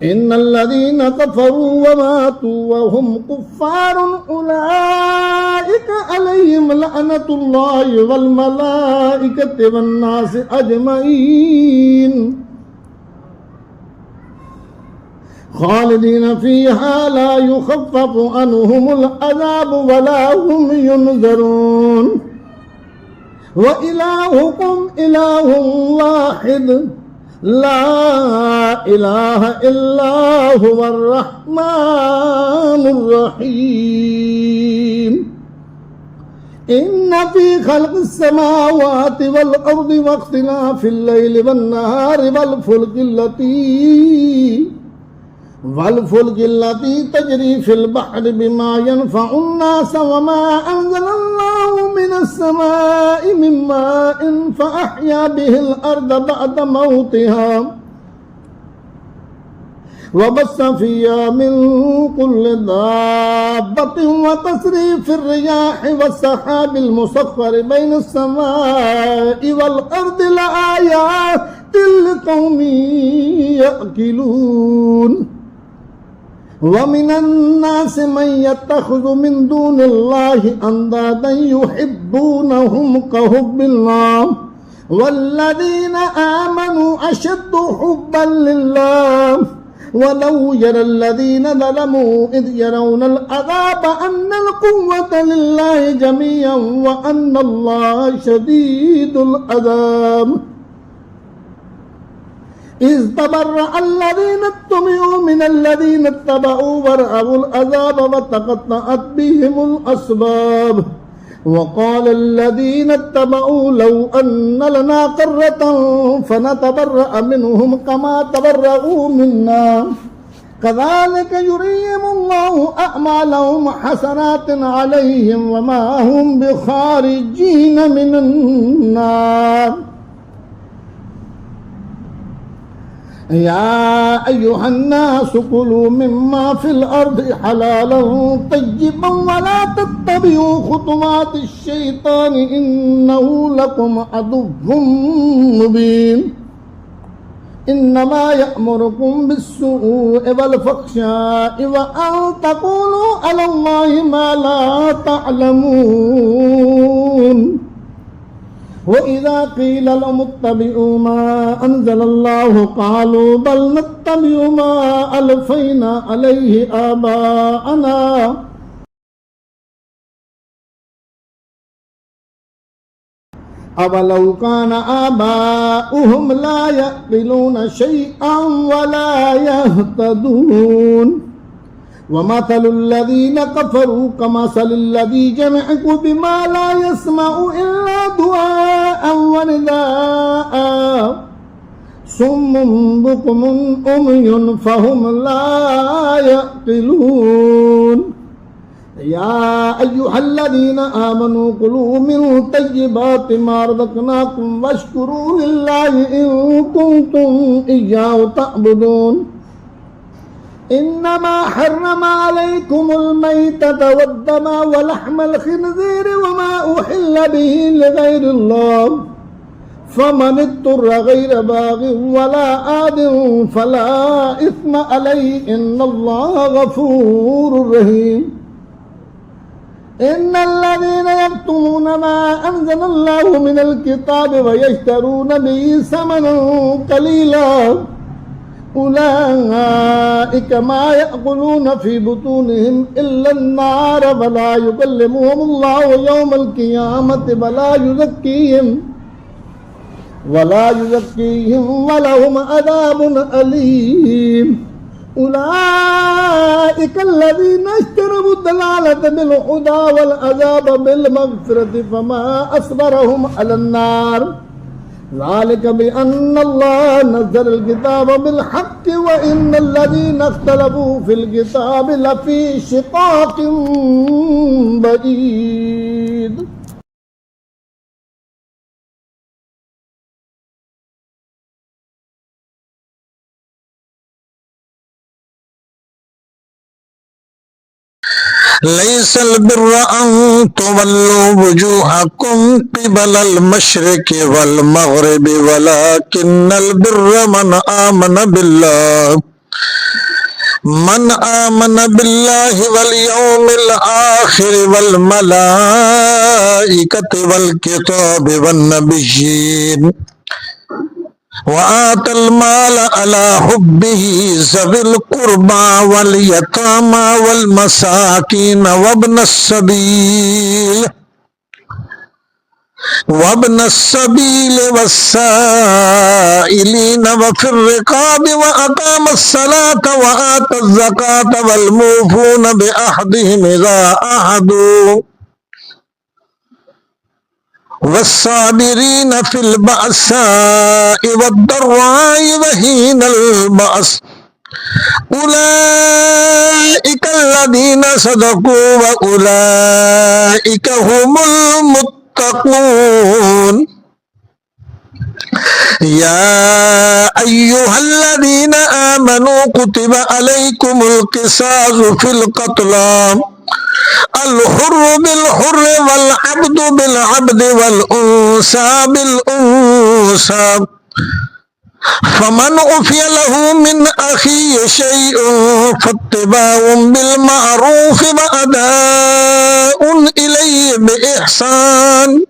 Speaker 2: إن الذين كفروا وماتوا وهم كفار أولئك عليهم لعنة الله والملائكة والناس أجمعين خالدين فيها لا يخفف عنهم العذاب ولا هم ينذرون وإلهكم إله واحد لا إله إلا هو الرحمن الرحيم إن في خلق السماوات والأرض واختلاف الليل والنهار والفلك التي تجري في البحر بما ينفع الناس وما أنزل الله من السماء من ماء فأحيا به الأرض بعد موتها وبث فيها من كل دابة وتصريف الرياح والسحاب المسخر بين السماء والأرض لآيات لقوم يأكلون ومن الناس من يتخذ من دون الله أندادا يحبونهم كحب الله والذين آمنوا أشد حبا لله ولو يرى الذين ظلموا إذ يرون العذاب أن القوة لله جميعا وأن الله شديد العذاب إذ تبرأ الذين اتبعوا من الذين اتبعوا ورأوا العذاب وتقطعت بهم الأسباب وقال الذين اتبعوا لو أن لنا قرة فنتبرأ منهم كما تبرأوا منا كذلك يريهم الله أعمالهم حسرات عليهم وما هم بخارجين من النار يا أيها الناس كلوا مما في الأرض حلالا طيبا ولا تتبعوا خطوات الشيطان إنه لكم عدو مبين إنما يأمركم بالسوء والفحشاء وأن تقولوا على الله ما لا تعلمون وإذا قيل لهم اتبعوا ما أنزل الله قالوا بل نتبع ما ألفينا عليه آباءنا أولو كان آباؤهم لا يعقلون شيئا ولا يهتدون ومثل الذين كفروا كمثل الذي جمع بما لا يسمع إلا دعاء ونداء صم بكم عمي فهم لا يعقلون يا أيها الذين آمنوا كلوا من طيبات ما رزقناكم واشكروا لله إن كنتم إياه تعبدون إنما حرم عليكم الميتة والدم ولحم الخنزير وما أحل به لغير الله فمن اضطر غير باغ ولا عاد فلا إثم عليه إن الله غفور رحيم إن الذين يكتمون ما أنزل الله من الكتاب ويشترون به ثمنا قليلا أولئك ما يأكلون في بطونهم إلا النار ولا يكلمهم الله يوم القيامة ولا يزكيهم ولهم عذاب أليم أولئك الذين اشتروا الضلالة بالهدى والعذاب بالمغفرة فما أصبرهم على النار ذلك بأن الله نزل الكتاب بالحق وإن الذين اختلفوا في الكتاب لفي شقاق بعيد
Speaker 1: ليس البر أن تولوا وجوهكم قبل المشرق والمغرب ولكن البر من آمن بالله واليوم الآخر والملائكة والكتاب والنبيين وآتى المال على حبه ذوي القربى واليتامى والمساكين وابن السبيل والسائلين وفي الرقاب وأقام الصلاة وآتى الزكاة والموفون بعهدهم إذا عاهدوا والصابرين في البأساء والضراء وحين البأس أولئك الذين صدقوا وأولئك هم المتقون يا أيها الذين آمنوا كتب عليكم القصاص في القتلى الحر بالحر والعبد بالعبد والأنثى بالأنثى فمن عفي له من أخيه شيء فاتباع بالمعروف وأداء إليه بإحسان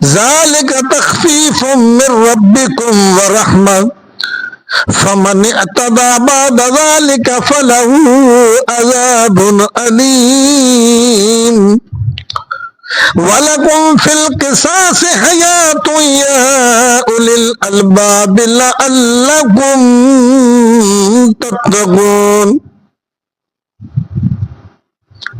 Speaker 1: ذلك تخفيف من ربكم ورحمة فمن اعتدى بعد ذلك فله عذاب أليم ولكم في القصاص حياة يا أولي الألباب لعلكم تتقون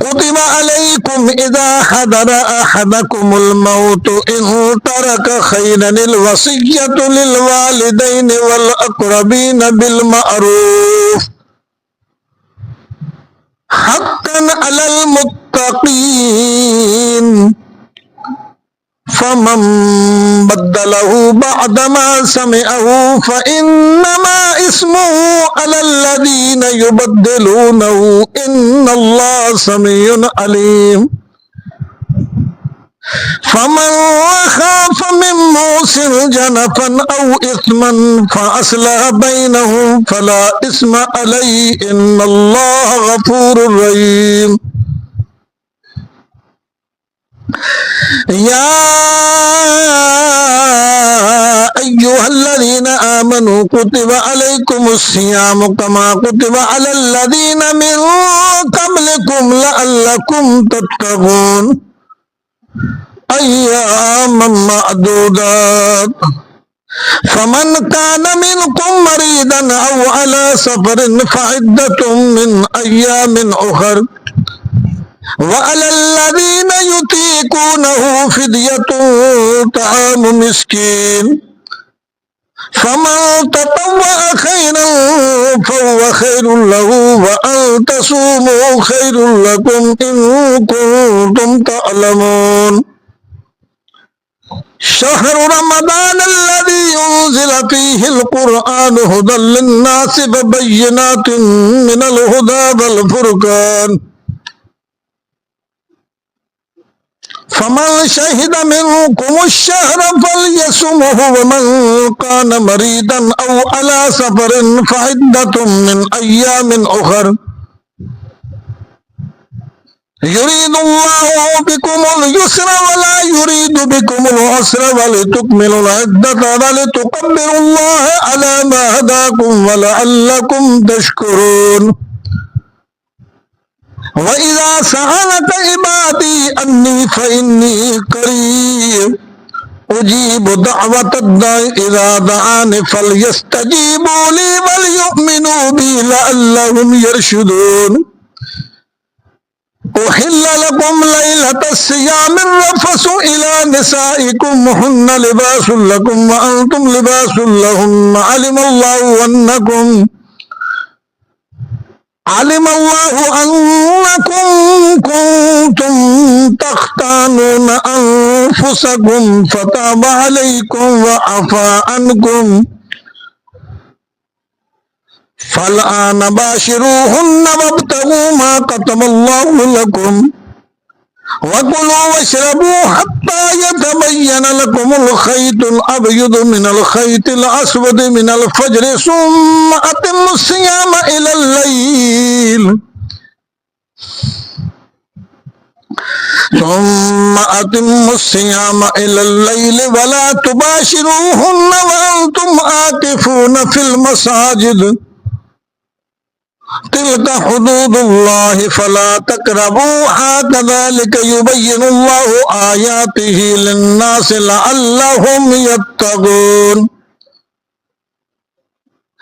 Speaker 1: كتب عليكم إذا حضر أحدكم الموت إن ترك خيرا الوصية للوالدين والأقربين بالمعروف حقا على المتقين فمن بدله بعدما سمعه فإنما اسمه على الذين يبدلونه إن الله سميع عليم فمن خاف من موص جنفا أو إثما فأصلح بينهم فلا إثم عليه إن الله غفور رحيم يا أيها الذين آمنوا كتب عليكم الصيام كما كتب على الذين من قبلكم لعلكم تتقون أياما معدودات فمن كان منكم مريضا أو على سفر فعدة من أيام أخر وعلى الذين يطيقونه فدية طعام مسكين فمن تطوع خيرا فهو خير له وأن تصوموا خير لكم إن كنتم تعلمون شهر رمضان الذي أنزل فيه القرآن هدى للناس وبينات من الهدى والفرقان فمن شهد منكم الشهر فليصمه ومن كان مريضا أو على سفر فعدة من أيام أخر يريد الله بكم اليسر ولا يريد بكم العسر ولتكملوا العدة ولتكبروا الله على ما هداكم ولعلكم تشكرون وإذا سألك عبادي أني فإني قريب أجيب دعوة الداع إذا دعاني فليستجيبوا لي وليؤمنوا بي لعلهم يرشدون أحل لكم ليلة الصيام الرفث إلى نسائكم هن لباس لكم وأنتم لباس لهن علم الله أنكم كنتم تختانون أنفسكم فتاب عليكم وعفى عنكم فالآن باشروهن وابتغوا ما كتب الله لكم وكلوا واشربوا حتى يتبين لكم الخيط الأبيض من الخيط الأسود من الفجر ثم أتموا الصيام إلى الليل ولا تباشروهن وأنتم عاكفون في المساجد تلك حدود الله فلا تقربوها كذلك يبين الله آياته للناس لعلهم يتقون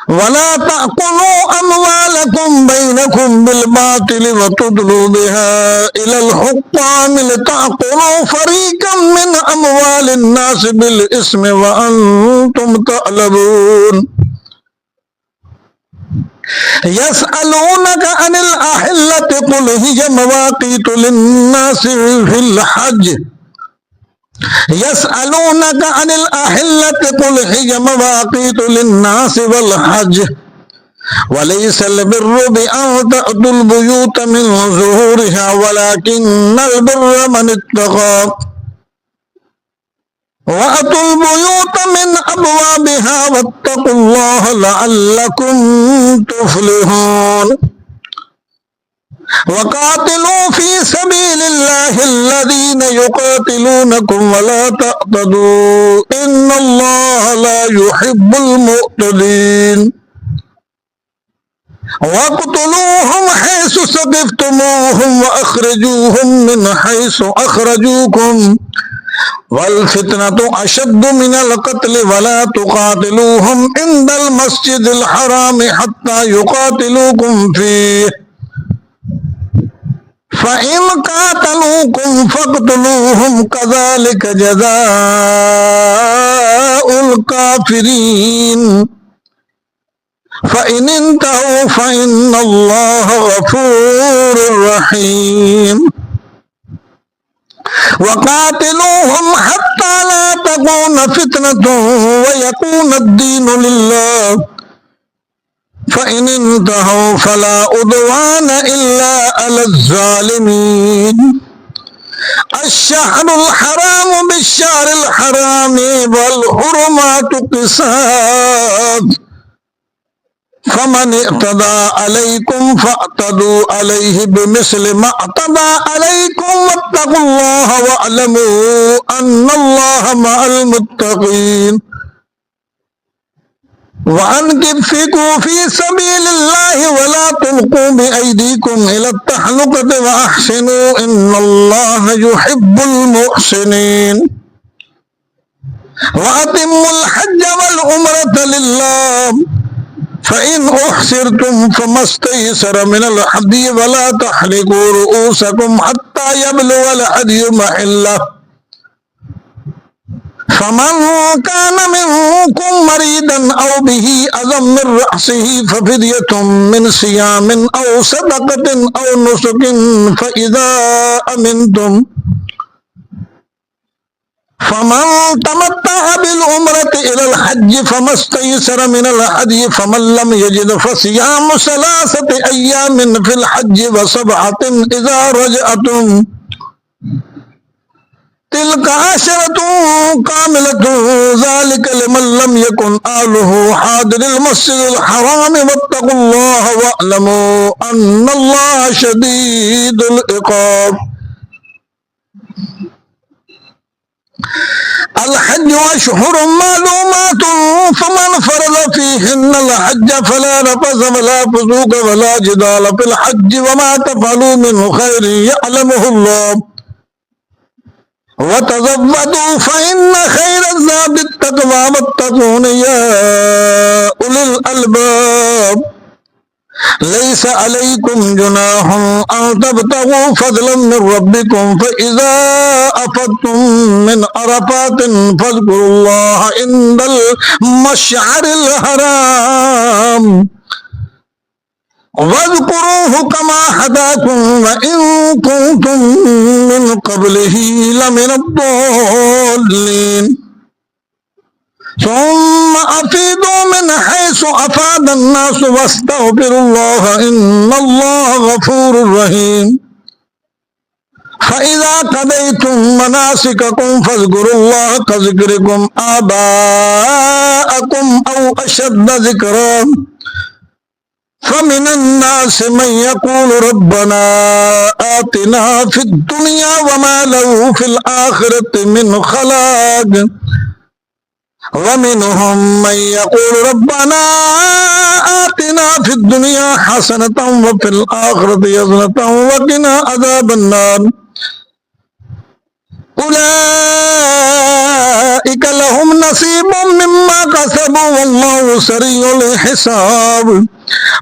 Speaker 1: ولا تأكلوا أموالكم بينكم بالباطل وتدلوا بها إلى الحكام لتأكلوا فريقا من أموال الناس بالإثم وأنتم تعلمون يسألونك عن الأحلة قل هي مواقيت للناس في الحج يسألونك عن الأحلة قل هي مواقيت للناس والحج وليس البر بأن تأتوا البيوت من ظهورها ولكن البر من اتقى وأتوا البيوت من أبوابها واتقوا الله لعلكم تفلحون وقاتلوا في سبيل الله الذين يقاتلونكم ولا تعتدوا إن الله لا يحب المعتدين واقتلوهم حيث ثقفتموهم وأخرجوهم من حيث أخرجوكم والفتنة أشد من القتل ولا تقاتلوهم عند المسجد الحرام حتى يقاتلوكم فيه فإن قاتلوكم فاقتلوهم كذلك جزاء الكافرين فإن انتهوا فإن الله غفور رحيم وقاتلوهم حتى لا تكون فتنة ويكون الدين لله فإن انتهوا فلا عدوان إلا على الظالمين الشهر الحرام بالشهر الحرام والحرمات قصاص فمن اعتدى عليكم فاعتدوا عليه بمثل ما اعتدى عليكم واتقوا الله واعلموا أن الله مع المتقين وأنفقوا في سبيل الله ولا تلقوا بأيديكم إلى التهلكة وأحسنوا إن الله يحب المحسنين وأتموا الحج والعمرة لله فإن أحصرتم فما استيسر من الهدي ولا تحلقوا رؤوسكم حتى يبلغ الهدي محله فمن كان منكم مريضا أو به أذى من رأسه ففدية من صيام أو صدقة أو نسك فإذا أمنتم فمن تمتع بالعمرة إلى الحج فما استيسر من الهدي فمن لم يجد فصيام 3 أيام في الحج و7 إذا رجعتم تلك 10 كاملة ذلك لمن لم يكن أهله حاضر المسجد الحرام واتقوا الله واعلموا أن الله شديد العقاب الحج أشهر معلومات فمن فرض فيهن الحج فلا رفث ولا فسوق ولا جدال في الحج وما تفعلوا من خير يعلمه الله وتزودوا فإن خير الزاد التقوى واتقون يا أولي الألباب ليس عليكم جناح أن تبتغوا فضلا من ربكم فإذا أفضتم من عرفات فاذكروا الله عند المشعر الحرام واذكروه كما هداكم وإن كنتم من قبله لمن الضالين ثم أفيضوا من حيث أفاض الناس واستغفروا الله إن الله غفور رحيم فإذا قضيتم مناسككم فاذكروا الله كذكركم آباءكم أو أشد ذكرا فمن الناس من يقول ربنا آتنا في الدنيا وما له في الآخرة من خلاق ومنهم من يقول ربنا آتنا في الدنيا حسنة وفي الآخرة حسنة وقنا عذاب النار أولئك لهم نصيب مما كسبوا والله سريع الحساب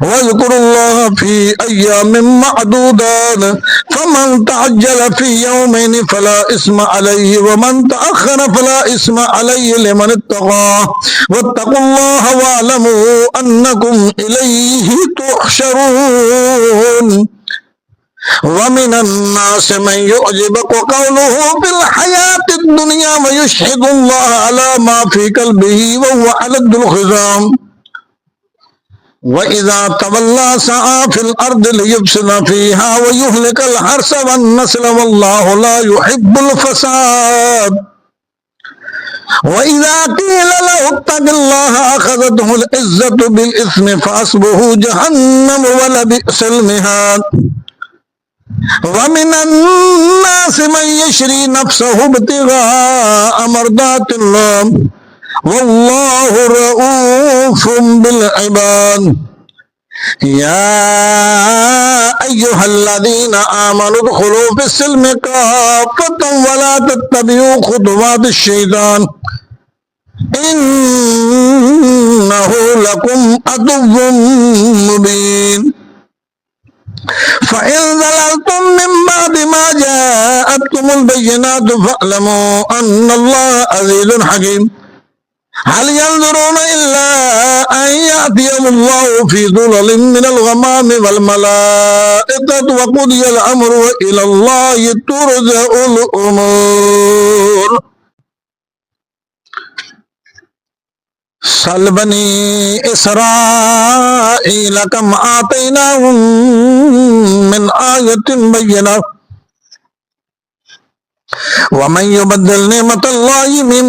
Speaker 1: واذكروا الله في أيام معدودات فمن تعجل في يومين فلا إثم عليه ومن تأخر فلا إثم عليه لمن اتقى واتقوا الله واعلموا أنكم إليه تحشرون ومن الناس من يعجبك قوله في الحياة الدنيا ويشهد الله على ما في قلبه وهو ألد الخصام وإذا تولى سعى في الأرض ليفسد فيها ويهلك الحرث والنسل والله لا يحب الفساد وإذا قيل له اتق الله أخذته العزة بالإثم فحسبه جهنم ولبئس المهاد ومن الناس من يشري نفسه ابتغاء مرضات الله والله رؤوف بالعباد يا أيها الذين آمنوا ادخلوا في السلم كافة ولا تتبعوا خطوات الشيطان إنه لكم عدو مبين فإن ضللتم من بعد ما جاءتكم البينات فاعلموا أن الله عزيز حكيم هل ينظرون إلا أن يأتيهم الله في ظلل من الغمام والملائكة وقضي الأمر وإلى الله ترجع الأمور يعملون سل بني إسرائيل كم آتيناهم من آية بينة ومن يبدل نعمة الله من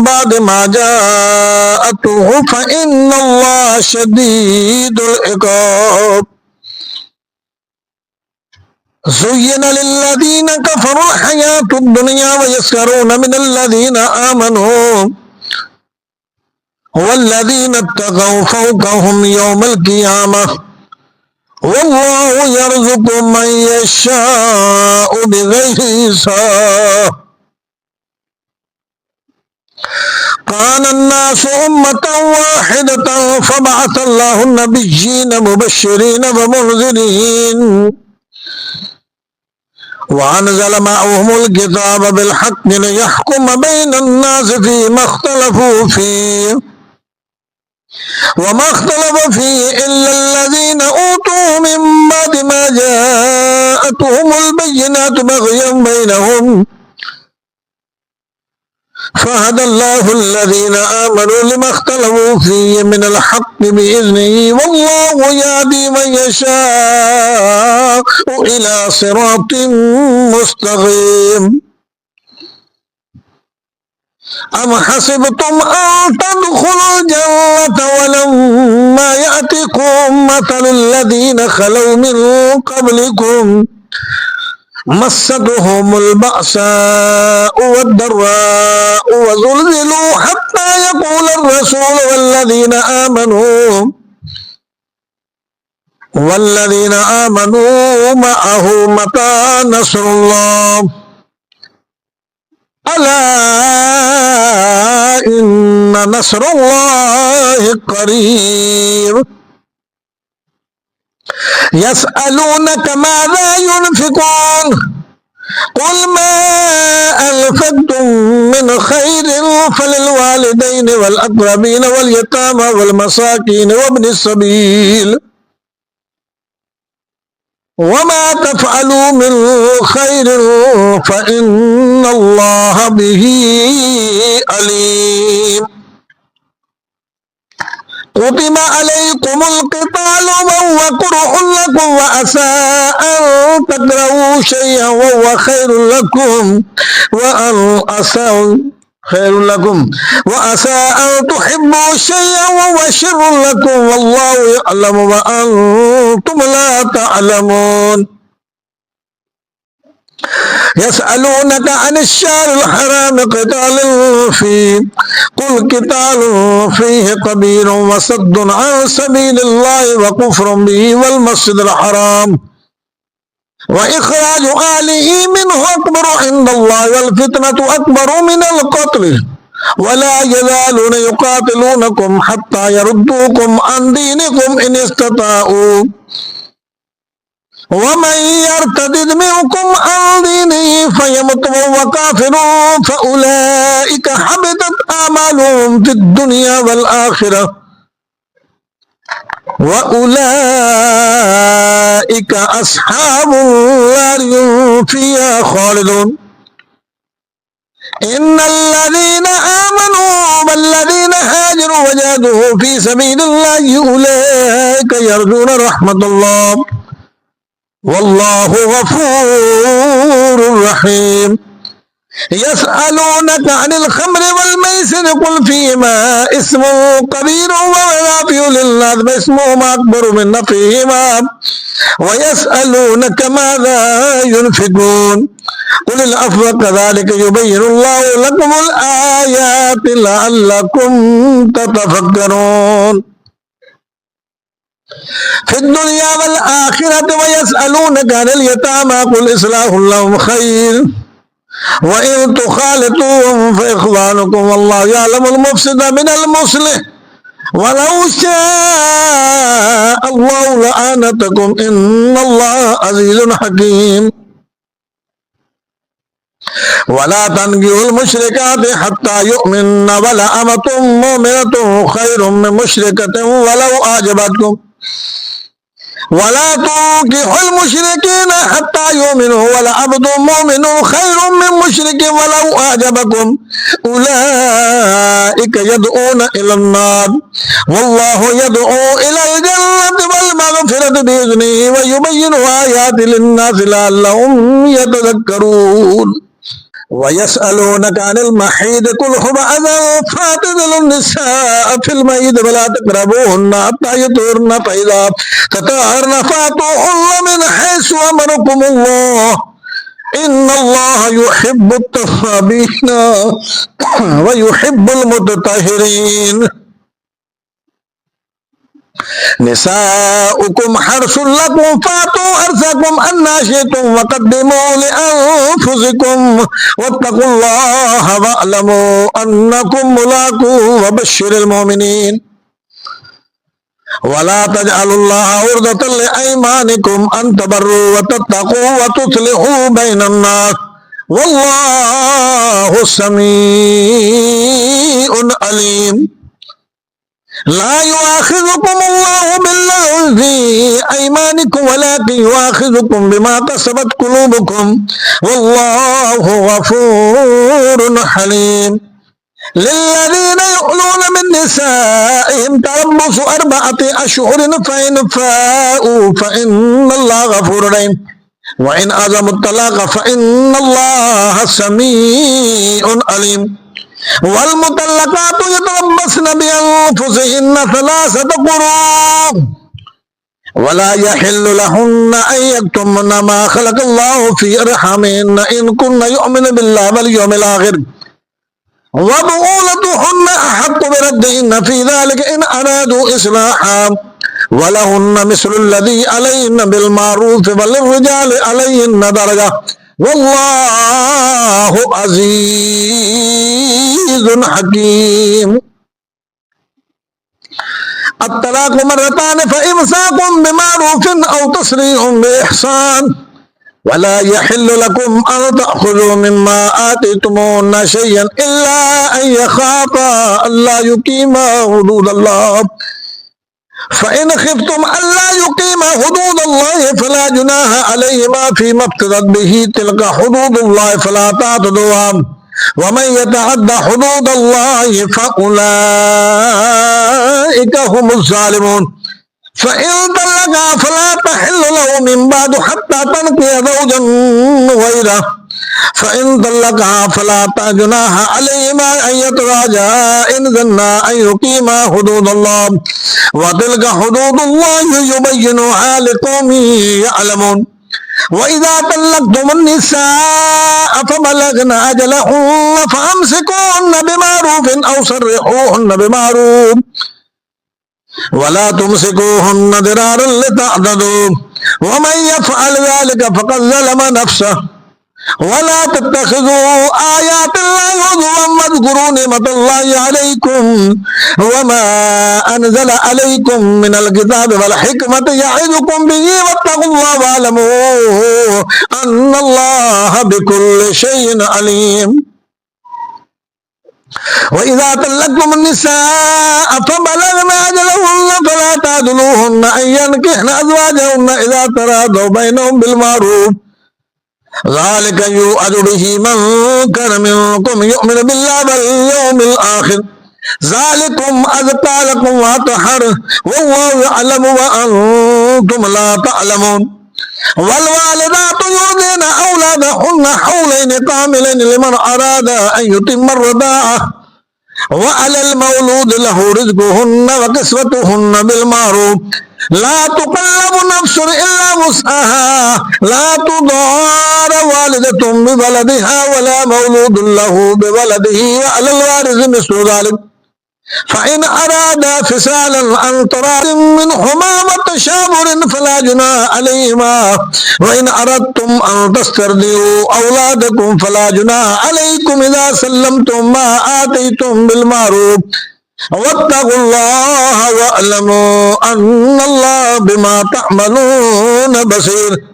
Speaker 1: بعد ما جاءته فإن الله شديد العقاب زين للذين كفروا الحياة الدنيا ويسخرون من الذين آمنوا والذين اتقوا فوقهم يوم القيامة والله يرزق من يشاء بغير حساب كان الناس أمة واحدة فبعث الله النبيين مبشرين ومنذرين وأنزل معهم الكتاب بالحق ليحكم بين الناس فيما اختلفوا فيه وما اختلف فيه إلا الذين أوتوا من بعد ما جاءتهم البينات بغيا بينهم فهدى الله الذين آمنوا لما اختلفوا فيه من الحق بإذنه والله يهدي من يشاء إلى صراط مستقيم أم حسبتم أن تدخلوا الجنة ولما يأتكم مثل الذين خلوا من قبلكم مستهم البأساء والضراء وزلزلوا حتى يقول الرسول والذين آمنوا معه متى نصر الله ألا إن نصر الله قريب يسألونك ماذا ينفقون قل ما أنفقتم من خير فللوالدين والأقربين واليتامى والمساكين وابن السبيل وما تفعلوا من خير فإن الله به عليم كتب عليكم القتال وهو كره لكم وعسى أن تكرهوا شيئا وهو خير لكم وعسى أن تحبوا شيئا وهو شر لكم والله يعلم وأنتم لا تعلمون يسألونك عن الشهر الحرام قتال فيه قل قتال فيه كبير وصد عن سبيل الله وكفر به والمسجد الحرام وإخراج أهله منه أكبر عند الله والفتنة أكبر من القتل ولا يزالون يقاتلونكم حتى يردوكم عن دينكم إن استطاعوا ومن يرتد منكم عن دينه فيمت وهو كافر فأولئك حبطت أعمالهم في الدنيا والآخرة وأولئك أصحاب النار فيها خالدون إن الذين آمنوا والذين هاجروا وجاهدوا في سبيل الله أولئك يرجون رحمة الله والله غفور رحيم يسألونك عن الخمر والميسر قل فيهما اسم كبير ومنافع للناس واسمهما أكبر من نفعهما ويسألونك ماذا ينفقون قل العفو كذلك يبين الله لكم الآيات لعلكم تتفكرون في الدنيا والآخرة ويسألونك عن اليتامى قل إصلاح لهم خير وإن تخالطوهم فإخوانكم والله يعلم المفسد من المصلح ولو شاء الله لأعنتكم إن الله عزيز حكيم ولا تنكحوا المشركات حتى يؤمن ولأمة مؤمنة خير من مشركة ولو أعجبتكم ولا تنكحوا المشركين حتى يؤمنوا ولعبد مؤمن خير من مشرك ولو أعجبكم أولئك يدعون إلى النار والله يدعو إلى الجنة والمغفرة بإذنه ويبين آيات للناس لعلهم يتذكرون ويسألونك عن المحيض قل هو أذى فاعتزلوا النساء في المحيض فلا تقربوهن حتى يطهرن فإذا تطهرن فأتوهن من حيث أمركم الله إن الله يحب التوابين ويحب المتطهرين نساؤكم حرث لكم فاتوا حرثكم أن شئتم وقدموا لأنفسكم واتقوا الله واعلموا أنكم ملاقوه وبشر المؤمنين ولا تجعلوا الله عرضة لأيمانكم أن تبروا وتتقوا وتصلحوا بين الناس والله سميع عليم لا يؤاخذكم الله باللغو في أيمانكم ولكن يؤاخذكم بما كسبت قلوبكم والله غفور حليم للذين يؤلون من نسائهم تربص 4 أشهر فإن فاءوا فإن الله غفور رحيم وإن عزموا الطلاق فإن الله سميع عليم والمطلقات يتربصن بأنفسهن 3 قروء ولا يحل لهن أن يكتمن ما خلق الله في أرحامهن إن كن يؤمن بالله واليوم الآخر وبعولتهن أحق بردهن في ذلك إن أرادوا إصلاحا ولهن مثل الذي عليهن بالمعروف وللرجال عليهن درجة والله عزيز حكيم الطلاق 2 فإمساك بمعروف أو تسريح بإحسان ولا يحل لكم أن تأخذوا مما آتيتموهن شيئا إلا أن يخافا ألا يقيما حدود الله فإن خفتم ألا يقيما حدود الله فلا جناح عليهما فيما افترت به تلك حدود الله فلا تعتدوها ومن يتعد حدود الله فأولئك هم الظالمون فإن طلقها فلا تحل له من بعد حتى تنكح زوجا غيره فإن طلقها فلا جناح عليهما أن يتراجعا إن ظنا أن يقيما حدود الله وتلك حدود الله يبينها لقوم يعلمون وإذا طلقتم النساء فبلغن أجلهن فأمسكوهن بمعروف أو سرحوهن بمعروف ولا تمسكوهن ضرارا لتعتدوا ومن يفعل ذلك فقد ظلم نفسه ولا تتخذوا آيات الله هزوا واذكروا نعمة الله عليكم وما أنزل عليكم من الكتاب والحكمة يعظكم به واتقوا الله واعلموا أن الله بكل شيء عليم وإذا طلقتم النساء فبلغن أجلهن فلا تعضلوهن أن ينكحن أزواجهن إذا تراضوا بينهم بالمعروف ذلك يوعظ به من كان منكم يؤمن بالله واليوم الآخر ذلكم أزكى لكم وأطهر والله يعلم وأنتم لا تعلمون والوالدات يرضعن أولادهن حولين كاملين لمن أراد أن يتم الرضاعة وعلى المولود له رزقهن وكسوتهن بالمعروف لا تكلف نفس إلا وسعها لا تضار والدة بولدها ولا مولود له بولده وعلى الوارث مثل ذلك فإن أرادا فصالا عن تراض منهما وتشاور فلا جناح عليهما وإن أردتم أن تسترضعوا أولادكم فلا جناح عليكم إذا سلمتم ما آتيتم بالمعروف واتقوا الله واعلموا أن الله بما تعملون بصير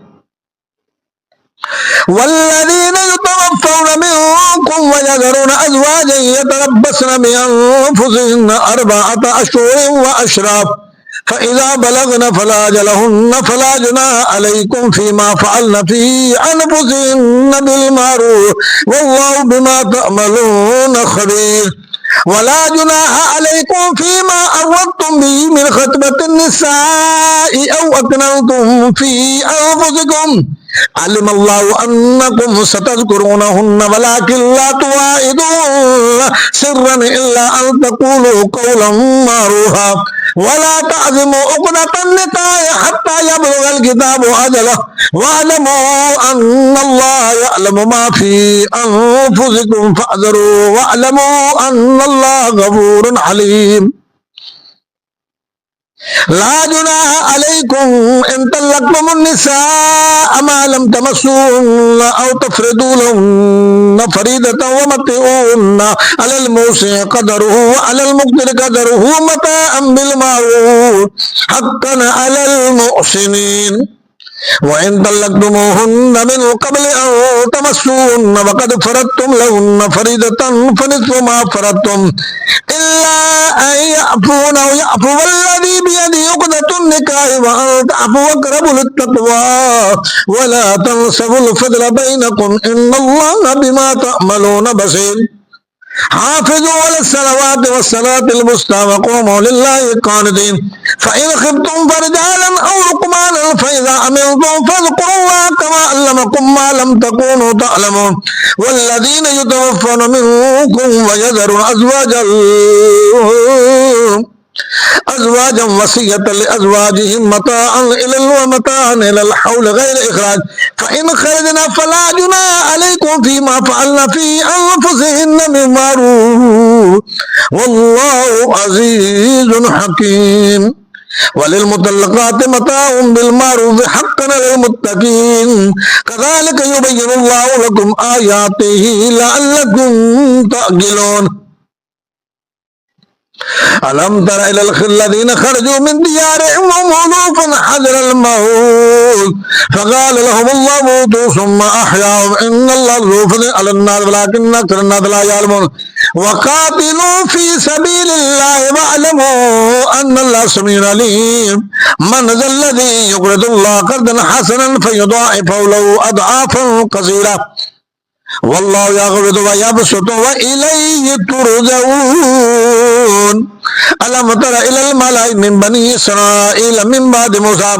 Speaker 1: والذين يتوفون منكم ويذرون أزواجا يتربصن بأنفسهن 4 أشهر وأشرا فإذا بلغن فلاجلهن فلا جناح عليكم فيما فعلن في أنفسهن بالمعروف والله بما تعملون خبير ولا جناح عليكم فيما أردتم به من خطبة النساء أو أكننتم في أنفسكم علم الله أنكم ستذكرونهن ولكن لا تواعدون سرا إلا أن تقولوا قولا معروفا ولا تعزموا عقدة النكاح حتى يبلغ الكتاب أجله واعلموا أن الله يعلم ما في أنفسكم فاحذروا واعلموا أن الله غفور حليم لا جناح عليكم إن طلقتم النساء ما لم تمسوهن أو تفرضوا لهن فريضة ومتعوهن على الموسع قدره وعلى المقتر قدره متاعا بالمعروف حقا على المحسنين وإن طلقتموهن من قبل أن تمسوهن وقد فرضتم لهن فريضة فنصف ما فرضتم إلا أن يعفون أو يعفو الذي بيده عقدة النكاح وأن تعفوا أقرب للتقوى ولا تنسوا الفضل بينكم إن الله بما تعملون بصير حافظوا على الصلوات والصلاة الوسطى وقوموا لله قانتين فإن خفتم فرجالا أو ركبانا فإذا أمنتم فاذكروا الله كما علمكم ما لم تكونوا تعلمون والذين يتوفون منكم ويذرون أزواجا وصية لأزواجهم متاعا إلى الحول غير إخراج فإن خرجنا فلا جناح عليكم فيما فعلن في أنفسهن من معروف والله عزيز حكيم وللمطلقات متاع بالمعروف حقا للمتقين كذلك يبين الله لكم آياته لعلكم تعقلون ألم تر إلى الذين خرجوا من ديارهم وهم ألوف حذر الموت فقال لهم الله موتوا ثم أحياهم إن الله ذو فضل على الناس ولكن أكثر الناس لا يعلمون وقاتلوا في سبيل الله واعلموا أن الله سميع عليم من ذا الذي يقرض الله قرضا حسنا فيضاعفه له أضعافا كثيرة والله يقبض ويبسط وإليه ترجعون ألم تر إلى الملأ من بني إسرائيل من بعد موسى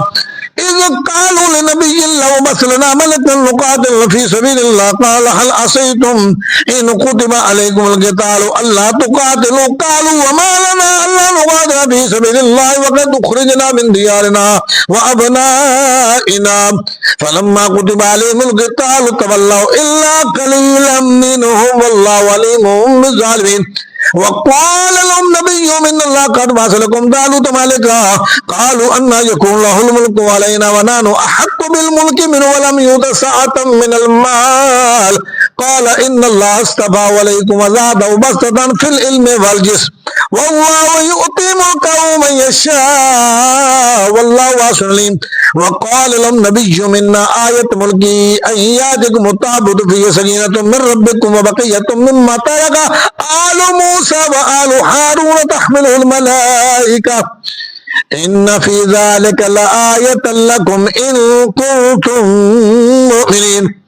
Speaker 1: إذ قالوا لنبي له ابعث لنا ملكا نقاتل في سبيل الله قال هل عصيتم إن كتب عليكم القتال ألا تقاتلوا قالوا وما لنا ألا نقاتل في سبيل الله وقد أخرجنا من ديارنا وأبنائنا فلما كتب عليهم القتال تولوا إلا قليلا منهم والله عليم بالظالمين وقال لهم نبيهم إن الله قد بعث لكم طالوت ملكا قالوا أن يكون له الملك علينا ونحن أحق بالملك منه ولم يؤت سعة من المال قال إن الله اصطفى عليكم وزاده بسطة في العلم والجسم والله يؤتي ملكه من يشاء والله واسع عليم وقال لهم نبيهم إن آية ملكي أن يأتيكم التابوت فيه سكينة من ربكم وبقية مما ترك آل موسى وآل هارون تحمله الملائكة إن في ذلك لآية لكم إن كنتم مؤمنين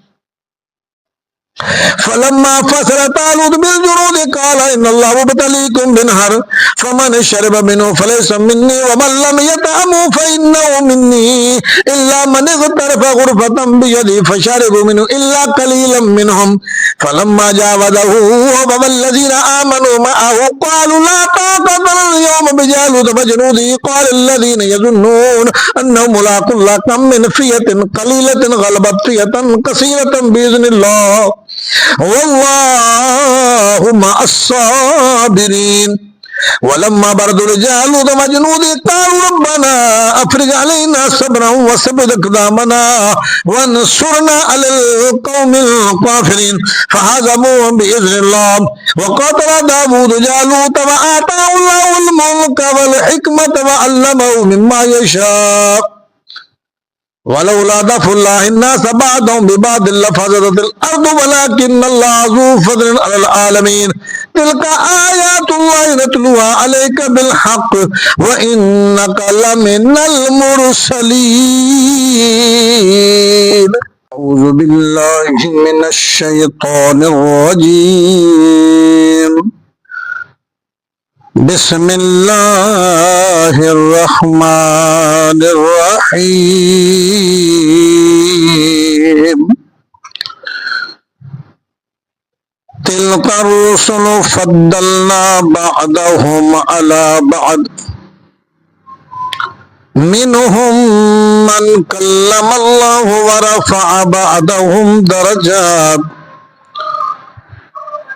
Speaker 1: فلما فصل طالوت بالجنود قال إن الله مبتليكم بنهر فمن شرب منه فليس مني ومن لم يطعمه فإنه مني إلا من اغترف غرفة بيده فشربوا منه إلا قليلا منهم فلما جاوزه هو والذين آمنوا معه قالوا لا طاقة لنا اليوم بجالوت وجنوده قال الذين يظنون أنهم ملاقو الله كم من فئة قليلة غلبت فئة كثيرة بإذن الله والله مع الصابرين ولما بردوا لجالوت وجنوده قالوا ربنا أفرغ علينا صبرا وثبت أقدامنا وانصرنا على القوم الكافرين فهزموهم بإذن الله وقتل داود جالوت وآتاه الله الملك والحكمة وعلمه مما يشاء ولولا دفع الله الناس بعضهم ببعض لفسدت الأرض ولكن الله ذو فضل على العالمين تلك آيات الله نتلوها عليك بالحق وإنك لمن المرسلين. أعوذ بالله من الشيطان الرجيم. بسم الله الرحمن الرحيم. تلك الرسل فضلنا بعضهم على بعض منهم من كلم الله ورفع بعضهم درجات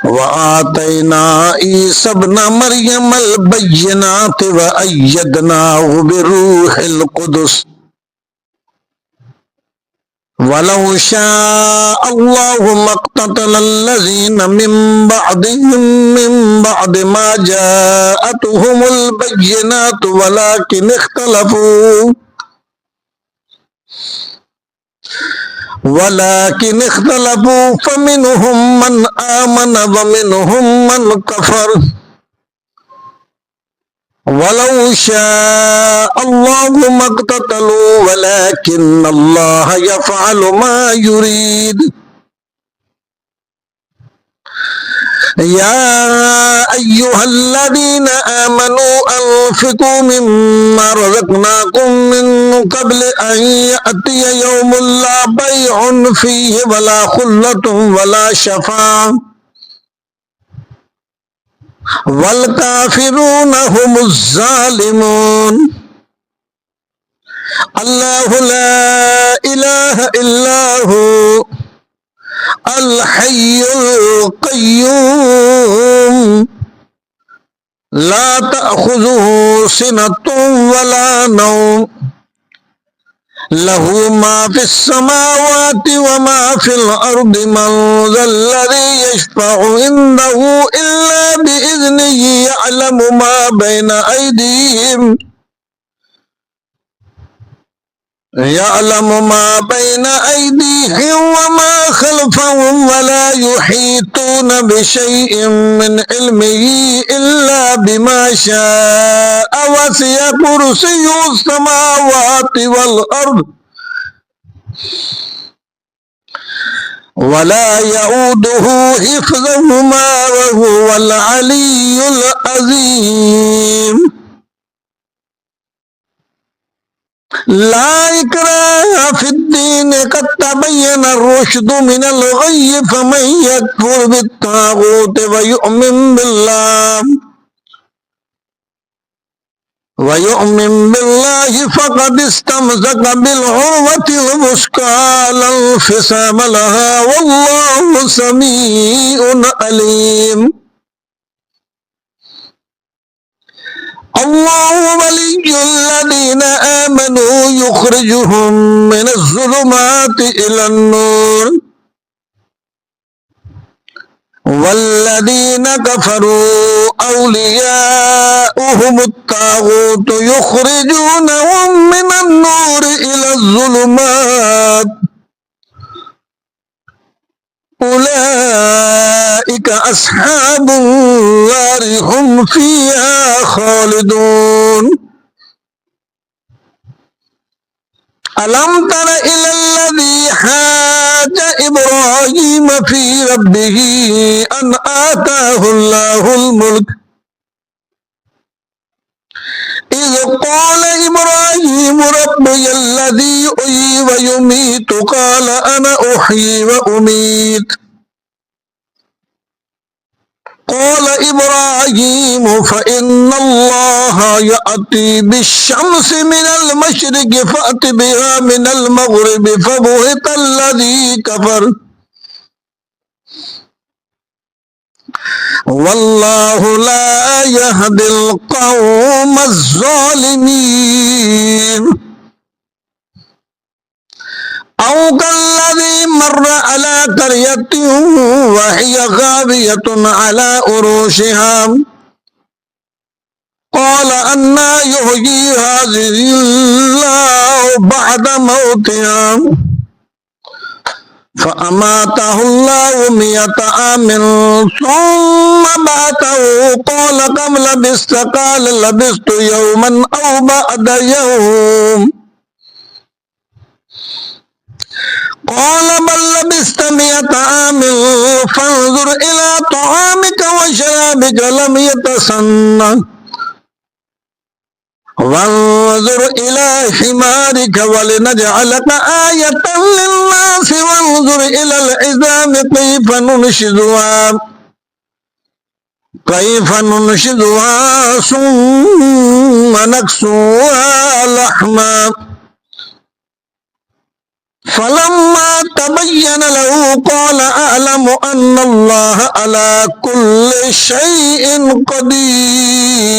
Speaker 1: وآتينا عيسى ابن مريم البينات وأيدناه بروح القدس ولو شاء الله ما اقتتل الذين من بعدهم من بعد ما جاءتهم البينات ولكن اختلفوا فمنهم من آمن ومنهم من كفر ولو شاء الله ما اقتتلوا ولكن الله يفعل ما يريد. يا أيها الذين آمنوا أنفقوا مما رزقناكم من قبل أن يأتي يوم لا بيع فيه ولا خلة ولا شفاعة والكافرون هم الظالمون. الله لا إله إلا هو الحي القيوم لا تأخذه سنة ولا نوم له ما في السماوات وما في الأرض من ذا الذي يشفع عنده إلا بإذنه يعلم ما بين أيديهم وما خلفهم ولا يحيطون بشيء من علمه إلا بما شاء وسع كرسيه السماوات والأرض ولا يؤوده حفظهما وهو العلي العظيم. لا إكراه في الدين قد تبين الرشد من الغي فمن يكفر بالطاغوت ويؤمن بالله فقد استمسك بالعروة الوثقى لا انفصام لها والله سميع عليم. الله ولي الذين آمنوا يخرجهم من الظلمات إلى النور والذين كفروا أولياؤهم الطاغوت يخرجونهم من النور إلى الظلمات أولئك أصحاب النار هم فيها خالدون. ألم تر إلى الذي حاج إبراهيم في ربه أن آتاه الله الملك إذ قال إبراهيم ربي الذي يحيي ويميت قال أنا أحيي وأميت قال إبراهيم فإن الله يأتي بالشمس من المشرق فأت بها من المغرب فبهت الذي كفر والله لا يهدي القوم الظالمين. أو كالذي مر على قرية وهي خاوية على عروشها قال أنى يحيي هذه الله بعد موتها فأماته الله 100 عام ثم بعثه قال كم لبثت قال لبثت يوما أو بعد يوم قال بل لبثت 100 عام فانظر إلى طعامك وشرابك لم يتسنه وانظر إلى حمارك ولنجعلك آية للناس وانظر إلى العظام كيف ننشدها ثم نكسوها لحما فلما تبين له قال أعلم أن الله على كل شيء قدير.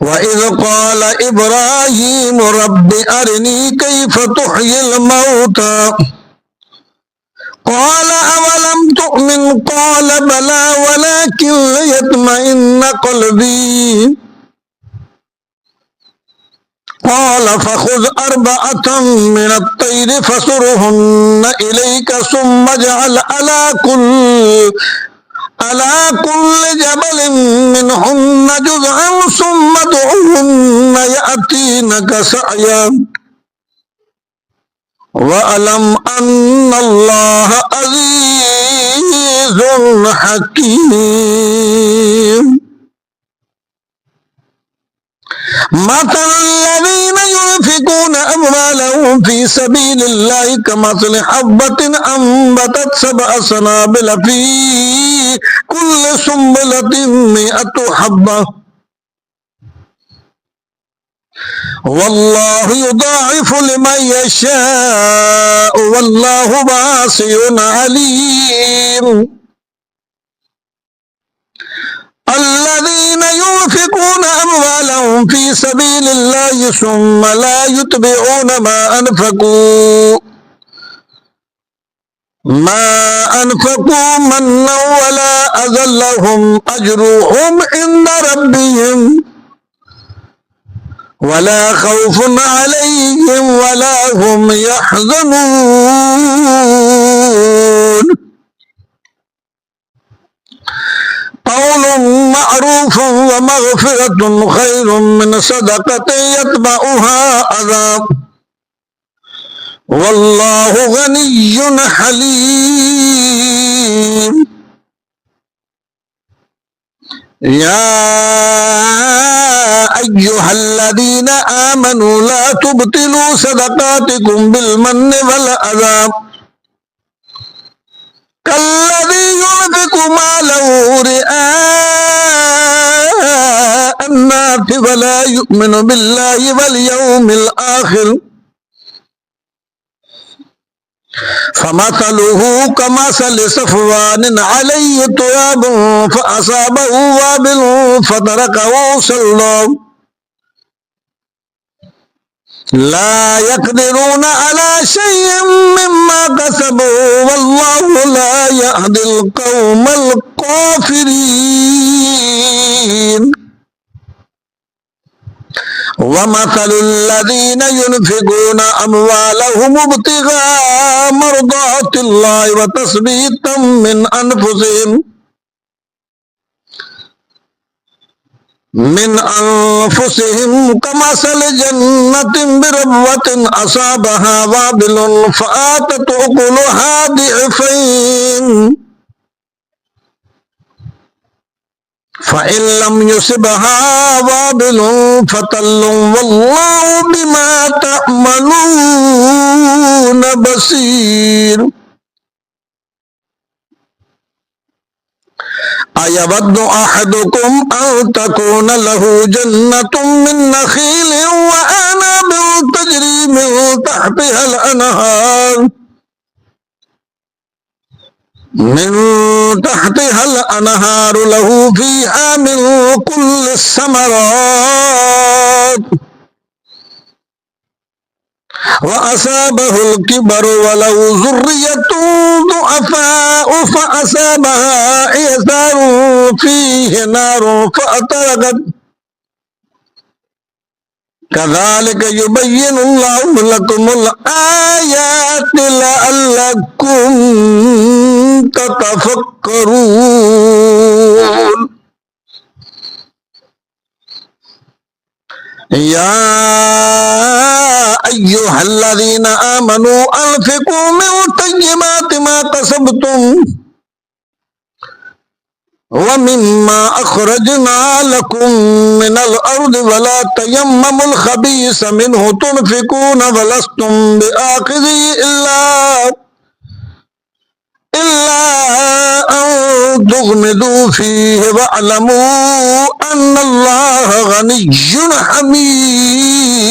Speaker 1: وإذ قال إبراهيم رب أرني كيف تحيي الموتى قال أولم تؤمن قال بلى ولكن ليطمئن قلبي قال فخذ 4 من الطير فصرهن إليك ثم اجعل على كل جبل منهن جزءا ثم ادعهن يأتينك سعيا واعلم أن الله عزيز حكيم. مثل الذين ينفقون أموالهم في سبيل الله كمثل حبة أنبتت 7 سنابل في كل سنبلة 100 حبة والله يضاعف لمن يشاء والله واسع عليم. الذين ينفقون أموالهم في سبيل الله ثم لا يتبعون ما أنفقوا منا ولا أذى لهم أجرهم عند ربهم ولا خوف عليهم ولا هم يحزنون. قول معروف ومغفرة خير من صدقة يتبعها أذى والله غني حليم. يا أيها الذين آمنوا لا تبطلوا صدقاتكم بالمن والأذى كالذي ينفق ماله رئاء الناس ولا يؤمن بالله واليوم الآخر فمثله كمثل صفوان عليه تراب فأصابه وابل فتركه صلى لا يقدرون على شيء مما كسبوا والله لا يهدي القوم الكافرين. ومثل الذين ينفقون أموالهم ابتغاء مرضات الله وتثبيتا من أنفسهم كمثل جنة بربوة أصابها وابل فآتت أكلها ضعفين فإن لم يصبها وابل فتل والله بما تعملون بصير. أيود أحدكم أن تكون له جنة من نخيل وأعناب تجري من تحتها الأنهار له فيها من كل الثمرات وأصابه الكبر وله ذرية ضعفاء فأصابها إعصار فيه نار فاحترقت कज़ालिक युबय्यिनुल्लाहु लकुमुल आयाति लअल्लकुम ततफक्करून। या अय्युहल्लज़ीना आमनू अनफ़िक़ू मिन तय्यिबाति मा कसबतुम वमिम्मा अख़रजना लकुम मिनल अर्दि वला तयम्ममुल ख़बीस मिन्हु तुनफ़िक़ून वलस्तुम बिआख़िज़िही इल्ला अन तुग़मिदू फ़ीहि वअलमू अन्नल्लाह ग़निय्युन हमीद।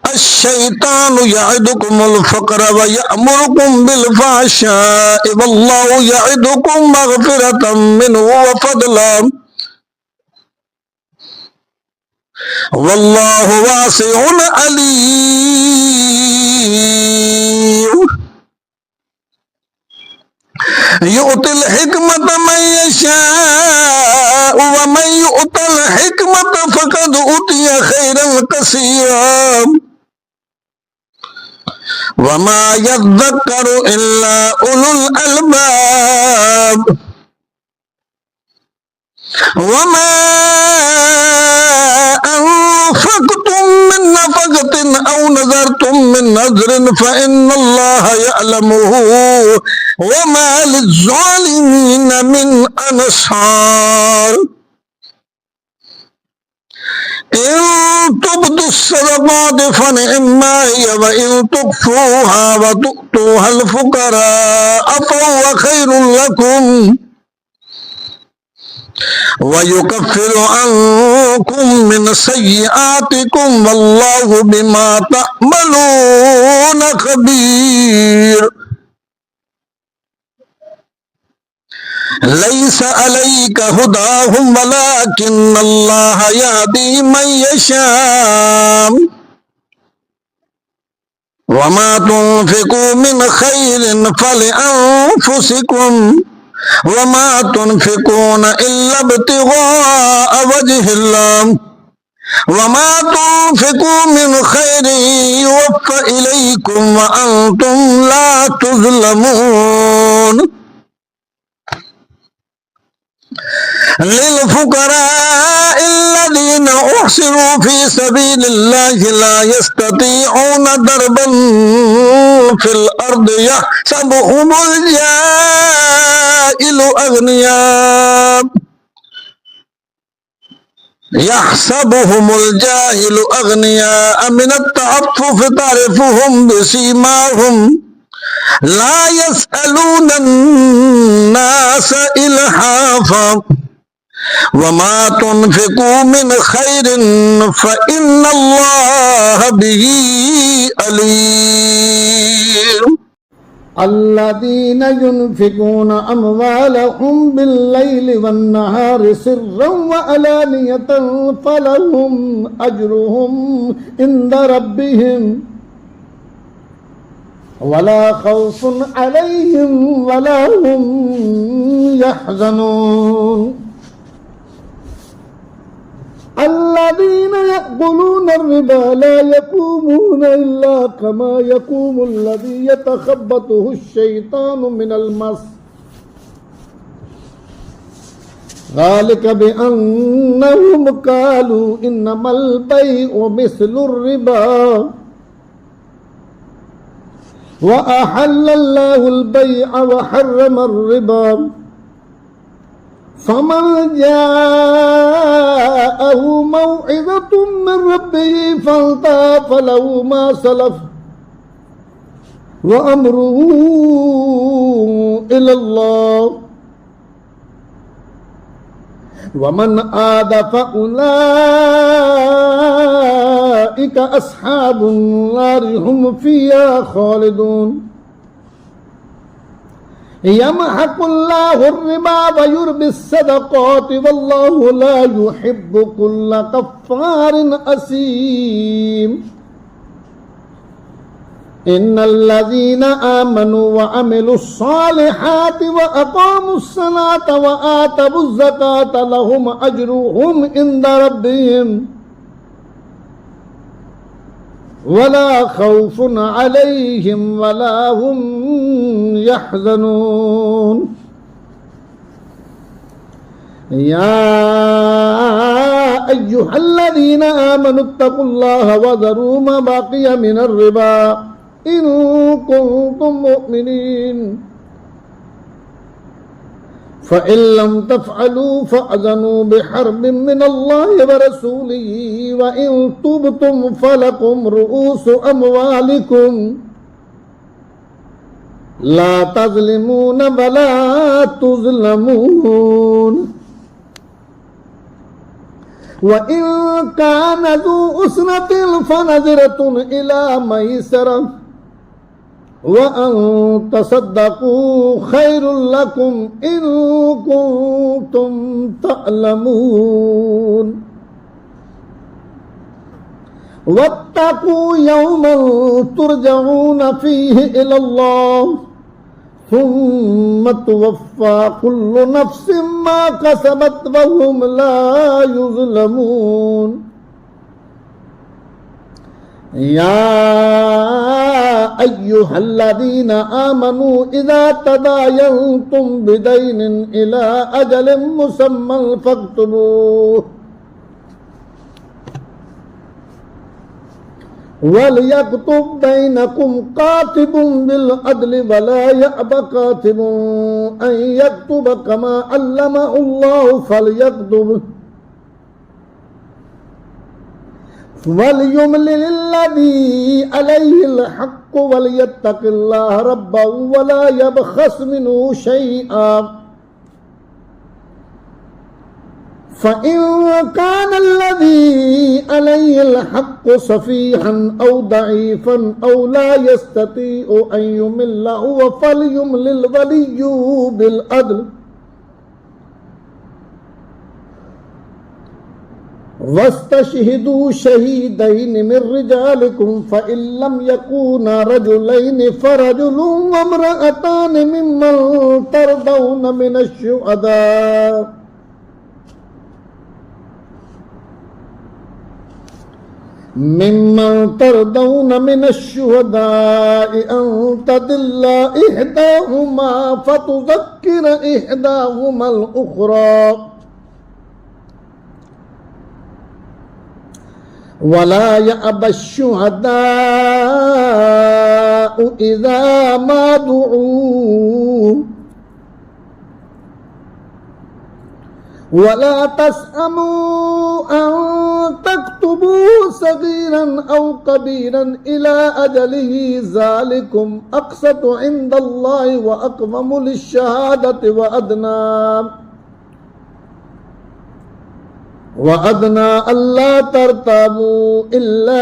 Speaker 1: अश-शैतानु यअिदुकुमुल फ़क़्र व यअमुरुकुम बिल फ़हशाइ वल्लाहु यअिदुकुम मग़फ़िरतम मिन्हु व फ़ज़लन वल्लाहु वासिउन अलीम। यु'तिल हिकमत मन यशाअ व मन यु'तल हिकमत फ़क़द उतिया खैरन कसीरा वमा यज़्ज़करु इल्ला उलुल अलबाब। वमा अनफ़क़्तुम मिन नफ़क़तिन औ नज़रतुम मिन नज़रिन फ़इन्नल्लाह यअलमुहु वमा लिज़्ज़ालिमीन मिन अंसार। इन तुब्दुस्सदक़ाति फ़निअम्मा हिय व इन तुख़्फ़ूहा व तु'तूहल फ़ुक़राअ फ़हुव खैरुल लकुम व युकफ़्फ़िरु अन्कुम मिन सय्यिआतिकुम वल्लाहु बिमा तअमलून ख़बीर। लैसा अलैका हुदाहुम वलाकिन्नल्लाह यहदी मन यशा वमा तुनफ़िक़ू मिन खैरिन फ़लिअन्फ़ुसिकुम वमा तुनफ़िक़ून इल्ला इब्तिग़ाअ वजहिल्लाह वमा तुनफ़िक़ू मिन खैरिन युवफ़्फ़ा इलैकुम व अंतुम ला तुज़लमून। लिलफ़ुक़राइल्लज़ीना उहसिरू फ़ी सबीलिल्लाहि ला यस्ततीऊन दरबन फ़िल अर्दि यहसबुहुमुल जाहिलु अग़नियाअ मिनत तअफ़्फ़ुफ़ तारिफ़ुहुम बिसीमाहुम ला यसअलूना अन्नास इल्हाफ़ा वमा तुनफ़िक़ू मिन खैरिन फ़इन्नल्लाह बिही अलीम।
Speaker 2: अल्लज़ीना युनफ़िक़ूना अम्वालहुम बिल्लैलि वन्नहारि सिर्रन व अलानियतन फ़लहुम अज्रुहुम इंदा रब्बिहिम वला खौफ़ुन अलैहिम वला हुम यहज़नून। अल्लज़ीना यअकुलूना अर्रिबा ला यक़ूमूना इल्ला कमा यक़ूमुल्लज़ी यतख़ब्बतुहु अश-शैतानु मिनल मस ज़ालिका बिअन्नहुम क़ालू इन्नमल बैउ मिस्लुर-रिबा व अहल्लल्लाहुल बैअ व हर्रमर-रिबा फ़मन जाअहु मौइज़तुम मिन रब्बिही फ़ंतहा फ़लहु मा सलफ़ व अम्रुहु इलल्लाह व मन आद फ़उलाइका अस्हाबुन नारि हुम फ़ीहा ख़ालिदून। यमहकुल्लाहु अर्रिबा व युर्बिस सदक़ाति वल्लाहु ला युहिब्बु कुल्ला कफ़्फ़ारिन असीम। إن الذين آمنوا وعملوا الصالحات وأقاموا الصلاة وآتوا الزكاة لهم أجرهم عند ربهم ولا خوف عليهم ولا هم يحزنون يا أيها الذين آمنوا اتقوا الله وذروا ما بقي من الربا إن كنتم مؤمنين فإن لم تفعلوا فأذنوا بحرب من الله ورسوله وإن تبتم فلكم رؤوس أموالكم لا تظلمون ولا تظلمون وإن كان ذو أسرة فنظرة إلى ميسرة وأن تصدقوا خير لكم إن كنتم تعلمون واتقوا يوما ترجعون فيه إلى الله ثم توفى كل نفس ما كسبت وهم لا يظلمون يا أيها الذين آمنوا إذا تداينتم بدين إلى أجل مسمى فاكتبوه وليكتب بينكم كاتب بالعدل ولا يأب كاتب أن يكتب كما علمه الله فليكتب وليملل الذي عليه الحق وليتق الله ربه ولا يبخس منه شيئا فإن كان الذي عليه الحق سفيها أو ضعيفا أو لا يستطيع أن يمل هو فليملل وليه بالعدل واستشهدوا شهيدين من رجالكم فإن لم يكونا رجلين فرجل وامرأتان ممن ترضون من الشهداء أن تضل إحداهما فتذكر إحداهما الأخرى ولا يأبى الشهداء إذا ما دعوا ولا تسأموا أن تكتبوا صغيرا أو كبيرا إلى أجله ذلكم أقسط عند الله وأقوم للشهادة وأدنى ألا ترتابوا إلا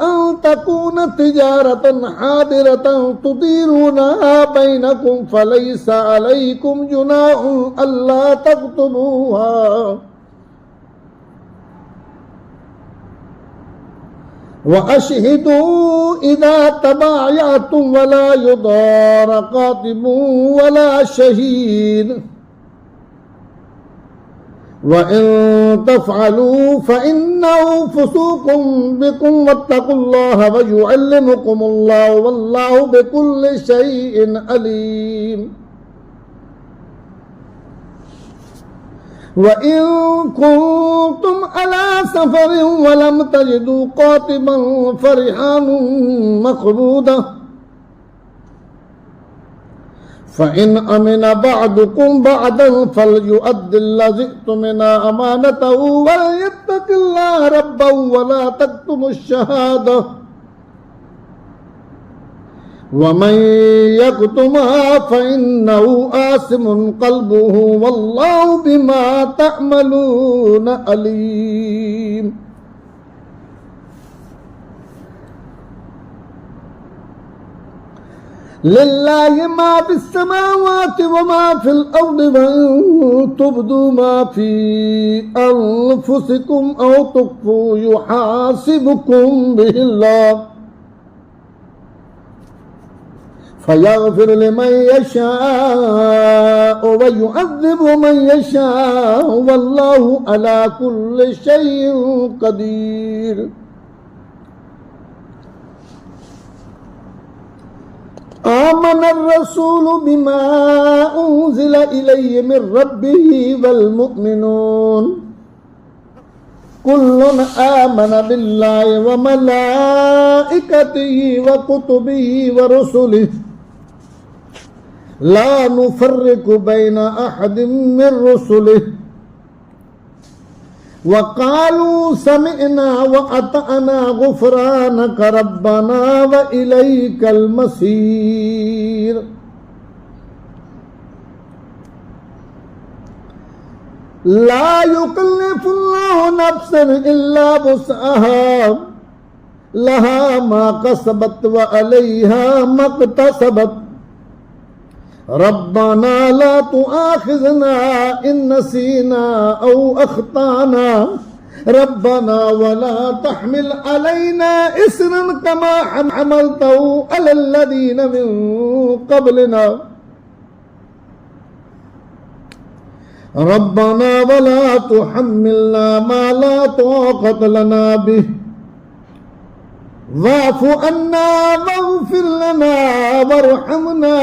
Speaker 2: أن تكون تجارة حاضرة تديرونها بينكم فليس عليكم جناح ألا تكتبوها وأشهدوا إذا تبايعتم ولا يضار كاتب ولا شهيد وإن تفعلوا فإنه فسوق بكم واتقوا الله ويعلمكم الله والله بكل شيء عليم وإن كنتم على سفر ولم تجدوا كاتبا فرهان مقبوضة فإن أمن بعضكم بعضا فليؤدي الذي اؤتمن أمانته وليتق الله ربه ولا تكتموا الشهادة ومن يكتمها فإنه آثم قلبه والله بما تعملون عليم لله ما في السماوات وما في الأرض وإن تبدوا ما في أنفسكم أو تخفوا يحاسبكم به الله فيغفر لمن يشاء ويعذب من يشاء والله على كل شيء قدير. آمن الرسول بما أنزل إليه من ربه والمؤمنون كل آمن بالله وملائكته وكتبه ورسله لا نفرق بين أحد من رسله وقالوا سمعنا وأطعنا غفرانك ربنا وإليك المصير. لا يكلف الله نفسا إلا وسعها لها ما كسبت وعليها ما اكتسبت ربنا لا تؤاخذنا إن نسينا أو أخطأنا ربنا ولا تحمل علينا إصرا كما حملته على الذين من قبلنا ربنا ولا تحملنا ما لا طاقة لنا به واعف عنا واغفر لنا وارحمنا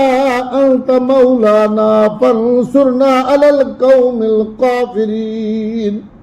Speaker 2: أنت مولانا فانصرنا على القوم الكافرين.